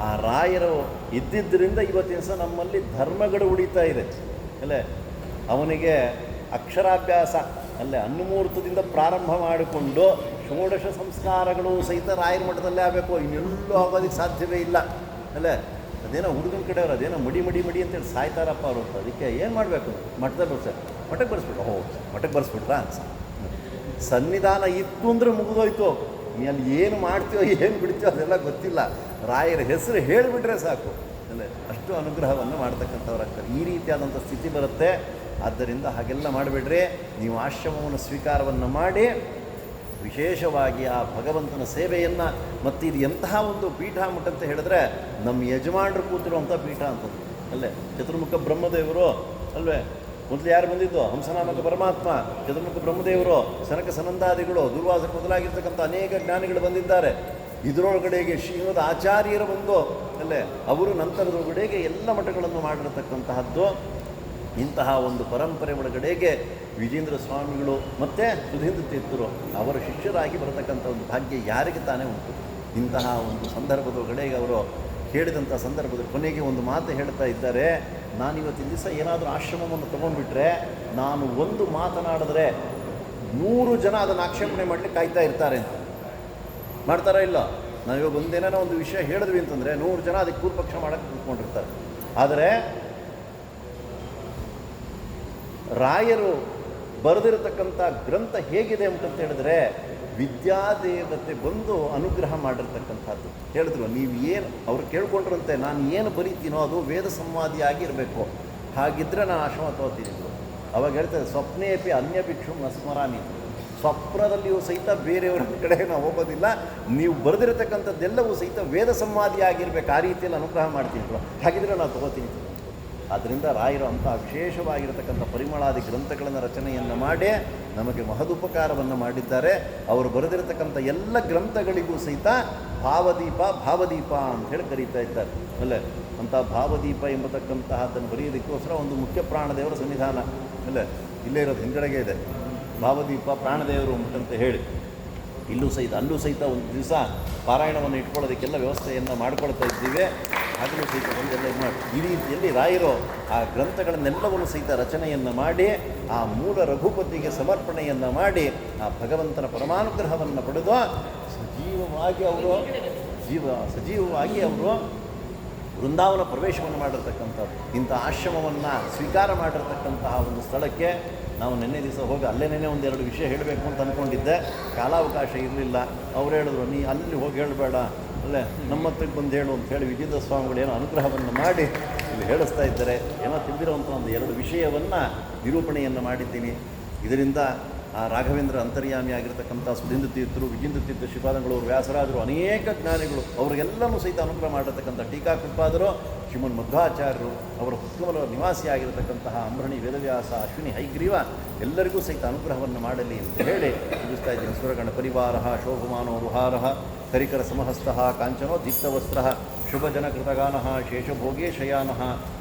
ಆ ರಾಯರು ಇದ್ದಿದ್ದರಿಂದ ಇವತ್ತಿನ ದಿವಸ ನಮ್ಮಲ್ಲಿ ಧರ್ಮಗಳು ಉಳಿತಾ ಇದೆ ಅಲ್ಲೇ. ಅವನಿಗೆ ಅಕ್ಷರಾಭ್ಯಾಸ ಅಲ್ಲೇ ಅನ್ನಮೂರ್ತದಿಂದ ಪ್ರಾರಂಭ ಮಾಡಿಕೊಂಡು ಷೋಡಶ ಸಂಸ್ಕಾರಗಳು ಸಹಿತ ರಾಯರ ಮಠದಲ್ಲೇ ಆಗಬೇಕು, ಇನ್ನೆಲ್ಲೂ ಆಗೋದಕ್ಕೆ ಸಾಧ್ಯವೇ ಇಲ್ಲ ಅಲ್ಲೇ. ಅದೇನೋ ಹುಡುಗನ ಕಡೆಯವರು ಅದೇನೋ ಮಡಿ ಅಂತೇಳಿ ಸಾಯ್ತಾರಪ್ಪ ಅವರು ಅಂತ. ಅದಕ್ಕೆ ಏನು ಮಾಡಬೇಕು? ಮಠದಲ್ಲಿ ಬರ್ತಾರೆ, ಮಠಕ್ಕೆ ಬರ್ಸ್ಬಿಟ್ಟು ಮಠಕ್ಕೆ ಬರ್ಸ್ಬಿಟ್ರಾ ಅನ್ಸ. ಸನ್ನಿಧಾನ ಇತ್ತು ಅಂದರೆ ಮುಗಿದೋಯ್ತು. ಅಲ್ಲಿ ಏನು ಮಾಡ್ತೀವೋ ಏನು ಬಿಡ್ತೀವೋ ಅದೆಲ್ಲ ಗೊತ್ತಿಲ್ಲ. ರಾಯರ ಹೆಸರು ಹೇಳಿಬಿಟ್ರೆ ಸಾಕು ಅಲ್ಲೇ, ಅಷ್ಟು ಅನುಗ್ರಹವನ್ನು ಮಾಡ್ತಕ್ಕಂಥವ್ರಾಗ್ತಾರೆ. ಈ ರೀತಿಯಾದಂಥ ಸ್ಥಿತಿ ಬರುತ್ತೆ. ಆದ್ದರಿಂದ ಹಾಗೆಲ್ಲ ಮಾಡಿಬಿಡ್ರಿ. ನೀವು ಆಶ್ರಮವನ್ನು ಸ್ವೀಕಾರವನ್ನು ಮಾಡಿ ವಿಶೇಷವಾಗಿ ಆ ಭಗವಂತನ ಸೇವೆಯನ್ನು, ಮತ್ತು ಇದು ಎಂತಹ ಒಂದು ಪೀಠ ಮಠ ಅಂತ ಹೇಳಿದ್ರೆ ನಮ್ಮ ಯಜಮಾನರು ಕೂತಿರುವಂಥ ಪೀಠ ಅಂತದ್ದು ಅಲ್ಲೇ. ಚತುರ್ಮುಖ ಬ್ರಹ್ಮದೇವರು ಅಲ್ವೇ ಮೊದಲು ಯಾರು ಬಂದಿದ್ದು? ಹಂಸನಾಮಕ ಪರಮಾತ್ಮ, ಚತುರ್ಮುಖ ಬ್ರಹ್ಮದೇವರು, ಸನಕ ಸನಂದಾದಿಗಳು, ದುರ್ವಾಸ ಮೊದಲಾಗಿರ್ತಕ್ಕಂಥ ಅನೇಕ ಜ್ಞಾನಿಗಳು ಬಂದಿದ್ದಾರೆ. ಇದರೊಳಗಡೆಗೆ ಶ್ರೀಮದ್ ಆಚಾರ್ಯರು ಬಂದು ಅಲ್ಲೇ ಅವರು ನಂತರದೊಳಗಡೆಗೆ ಎಲ್ಲ ಮಠಗಳನ್ನು ಮಾಡಿರತಕ್ಕಂತಹದ್ದು. ಇಂತಹ ಒಂದು ಪರಂಪರೆ ಒಳಗಡೆಗೆ ವಿಜೇಂದ್ರ ಸ್ವಾಮಿಗಳು ಮತ್ತು ಸುಧೀಂದ್ರ ತೀರ್ಥರು ಅವರ ಶಿಷ್ಯರಾಗಿ ಬರತಕ್ಕಂಥ ಒಂದು ಭಾಗ್ಯ ಯಾರಿಗೆ ತಾನೇ ಉಂಟು. ಇಂತಹ ಒಂದು ಸಂದರ್ಭದೊಳಗಡೆಗೆ ಅವರು ಹೇಳಿದಂಥ ಸಂದರ್ಭದ ಕೊನೆಗೆ ಒಂದು ಮಾತು ಹೇಳ್ತಾ ಇದ್ದಾರೆ, ನಾನಿವತ್ತಿನ ದಿವಸ ಏನಾದರೂ ಆಶ್ರಮವನ್ನು ತೊಗೊಂಡ್ಬಿಟ್ರೆ ನಾನು ಒಂದು ಮಾತನಾಡಿದ್ರೆ 100 ಜನ ಅದನ್ನು ಆಕ್ಷೇಪಣೆ ಮಾಡಲಿಕ್ಕೆ ಕಾಯ್ತಾ ಇರ್ತಾರೆ ಅಂತ. ಮಾಡ್ತಾರಾ ಇಲ್ಲ? ನಾವಿವಾಗ ಒಂದೇನೋ ಒಂದು ವಿಷಯ ಹೇಳಿದ್ವಿ ಅಂತಂದರೆ 100 ಜನ ಅದಕ್ಕೆ ಪೂರ್ವಪಕ್ಷ ಮಾಡೋಕ್ಕೆ ಕೂತ್ಕೊಂಡಿರ್ತಾರೆ. ಆದರೆ ರಾಯರು ಬರೆದಿರತಕ್ಕಂಥ ಗ್ರಂಥ ಹೇಗಿದೆ ಅಂತಂತ ಹೇಳಿದ್ರೆ ವಿದ್ಯಾದೇವತೆ ಬಂದು ಅನುಗ್ರಹ ಮಾಡಿರ್ತಕ್ಕಂಥದ್ದು. ಹೇಳಿದ್ರು, ನೀವು ಏನು ಅವ್ರು ಕೇಳ್ಕೊಂಡ್ರಂತೆ, ನಾನು ಏನು ಬರೀತೀನೋ ಅದು ವೇದ ಸಂವಾದಿಯಾಗಿ ಇರಬೇಕು, ಹಾಗಿದ್ದರೆ ನಾನು ಆಶ್ರಮ ತಗೋತೀನಿ. ಅವಾಗ ಹೇಳ್ತಾರೆ, ಸ್ವಪ್ನೇಪಿ ಅನ್ಯ ಭಿಕ್ಷು ನ ಸ್ಮರಾಮಿ. ಸ್ವಪ್ನದಲ್ಲಿಯೂ ಸಹಿತ ಬೇರೆಯವರ ಕಡೆ ನಾವು ಹೋಗೋದಿಲ್ಲ, ನೀವು ಬರೆದಿರತಕ್ಕಂಥದ್ದೆಲ್ಲವೂ ಸಹಿತ ವೇದ ಸಂವಾದಿಯಾಗಿರ್ಬೇಕು, ಆ ರೀತಿಯಲ್ಲಿ ಅನುಗ್ರಹ ಮಾಡ್ತೀನಿ, ಹಾಗಿದ್ರೆ ನಾನು ತಗೋತೀನಿ. ಆದ್ದರಿಂದ ರಾಯರು ಅಂಥ ವಿಶೇಷವಾಗಿರತಕ್ಕಂಥ ಪರಿಮಳಾದಿ ಗ್ರಂಥಗಳನ್ನು ರಚನೆಯನ್ನು ಮಾಡಿ ನಮಗೆ ಮಹದುಪಕಾರವನ್ನು ಮಾಡಿದ್ದಾರೆ. ಅವರು ಬರೆದಿರತಕ್ಕಂಥ ಎಲ್ಲ ಗ್ರಂಥಗಳಿಗೂ ಸಹಿತ ಭಾವದೀಪ ಅಂತ ಹೇಳಿ ಕರೀತಾ ಇದ್ದಾರೆ ಅಲ್ಲೇ. ಅಂಥ ಭಾವದೀಪ ಎಂಬತಕ್ಕಂತಹದ್ದನ್ನು ಬರೆಯೋದಕ್ಕೋಸ್ಕರ ಒಂದು ಮುಖ್ಯ ಪ್ರಾಣದೇವರ ಸನ್ನಿಧಾನ ಅಲ್ಲೇ ಇಲ್ಲೇ ಇರೋದು, ಹಿಂಗಡೆಗೆ ಇದೆ ಭಾವದೀಪ ಪ್ರಾಣದೇವರು ಅಂತ ಹೇಳಿ. ಅಲ್ಲೂ ಸಹಿತ ಒಂದು ದಿವಸ ಪಾರಾಯಣವನ್ನು ಇಟ್ಕೊಳ್ಳೋದಕ್ಕೆಲ್ಲ ವ್ಯವಸ್ಥೆಯನ್ನು ಮಾಡ್ಕೊಳ್ತಾ ಇದ್ದೀವಿ. ಆಗಲೂ ಸಹಿತ ಒಂದೆಲ್ಲ ಮಾಡಿ ಈ ರೀತಿಯಲ್ಲಿ ರಾಯರು ಆ ಗ್ರಂಥಗಳನ್ನೆಲ್ಲವನ್ನು ಸಹಿತ ರಚನೆಯನ್ನು ಮಾಡಿ ಆ ಮೂಲ ರಘುಪತಿಗೆ ಸಮರ್ಪಣೆಯನ್ನು ಮಾಡಿ ಆ ಭಗವಂತನ ಪರಮಾನುಗ್ರಹವನ್ನು ಪಡೆದು ಸಜೀವವಾಗಿ ಅವರು ವೃಂದಾವನ ಪ್ರವೇಶವನ್ನು ಮಾಡಿರ್ತಕ್ಕಂಥದ್ದು. ಇಂಥ ಆಶ್ರಮವನ್ನು ಸ್ವೀಕಾರ ಮಾಡಿರ್ತಕ್ಕಂತಹ ಒಂದು ಸ್ಥಳಕ್ಕೆ ನಾವು ನಿನ್ನೆ ದಿವಸ ಹೋಗಿ ಅಲ್ಲೇ ಒಂದೆರಡು ವಿಷಯ ಹೇಳಬೇಕು ಅಂತ ಅಂದ್ಕೊಂಡಿದ್ದೆ, ಕಾಲಾವಕಾಶ ಇರಲಿಲ್ಲ. ಅವ್ರು ಹೇಳಿದ್ರು, ನೀ ಅಲ್ಲಿ ಹೋಗಿ ಹೇಳಬೇಡ, ಅಲ್ಲೇ ನಮ್ಮ ಹತ್ರಕ್ಕೆ ಬಂದು ಹೇಳು ಅಂತ ಹೇಳಿ ವಿಜೇಂದ್ರ ಸ್ವಾಮಿಗಳು ಏನೋ ಅನುಗ್ರಹವನ್ನು ಮಾಡಿ ಇಲ್ಲಿ ಹೇಳಿಸ್ತಾ ಇದ್ದಾರೆ. ಏನೋ ತಿಳಿದಿರುವಂಥ ಒಂದು ಎರಡು ವಿಷಯವನ್ನು ನಿರೂಪಣೆಯನ್ನು ಮಾಡಿದ್ದೀನಿ. ಇದರಿಂದ ಆ ರಾಘವೇಂದ್ರ ಅಂತರ್ಯಾಮಿ ಆಗಿರತಕ್ಕಂಥ ಸುಧೀಂದ್ರ ತೀರ್ಥರು, ವಿಜೇಂದ್ರ ತೀರ್ಥ, ಶ್ರೀಪಾದಂಗಳವರು, ವ್ಯಾಸರಾಜರು, ಅನೇಕ ಜ್ಞಾನಿಗಳು ಅವರಿಗೆಲ್ಲನೂ ಸಹಿತ ಅನುಗ್ರಹ ಮಾಡಿರತಕ್ಕಂಥ ಟೀಕಾಕೃಪಾದರು ಶ್ರೀಮನ್ ಮಧ್ವಾಚಾರ್ಯರು, ಅವರ ಹುಕ್ಕುಮಲ ನಿವಾಸಿಯಾಗಿರತಕ್ಕಂತಹ ಅಂಬರಣಿ ವೇದವ್ಯಾಸ, ಅಶ್ವಿನಿ ಹೈಗ್ರೀವ ಎಲ್ಲರಿಗೂ ಸಹಿತ ಅನುಗ್ರಹವನ್ನು ಮಾಡಲಿ ಅಂತ ಹೇಳಿ ಮುಗಿಸ್ತಾ ಇದ್ದೀನಿ. ಸುರಗಣ ಪರಿವಾರ ಶೋಭಮಾನೋ ರುಹಾರ ಕರಿಕರ ಸಮಹಸ್ತ ಕಾಂಚನೋ ದೀಪ್ತವಸ್ತ್ರ ಶುಭಜನಕೃತಗಾನ ಶೇಷಭೋಗೇ ಶಯಾನ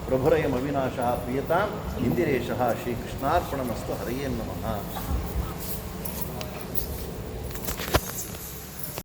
ಪ್ರಭುರಯಮವಿನಾಶ ಪ್ರಿಯತಾಂ ಇಂದಿರೇಶ ಶ್ರೀಕೃಷ್ಣಾರ್ಪಣಮಸ್ತು. ಹರಯೇ ನಮಃ.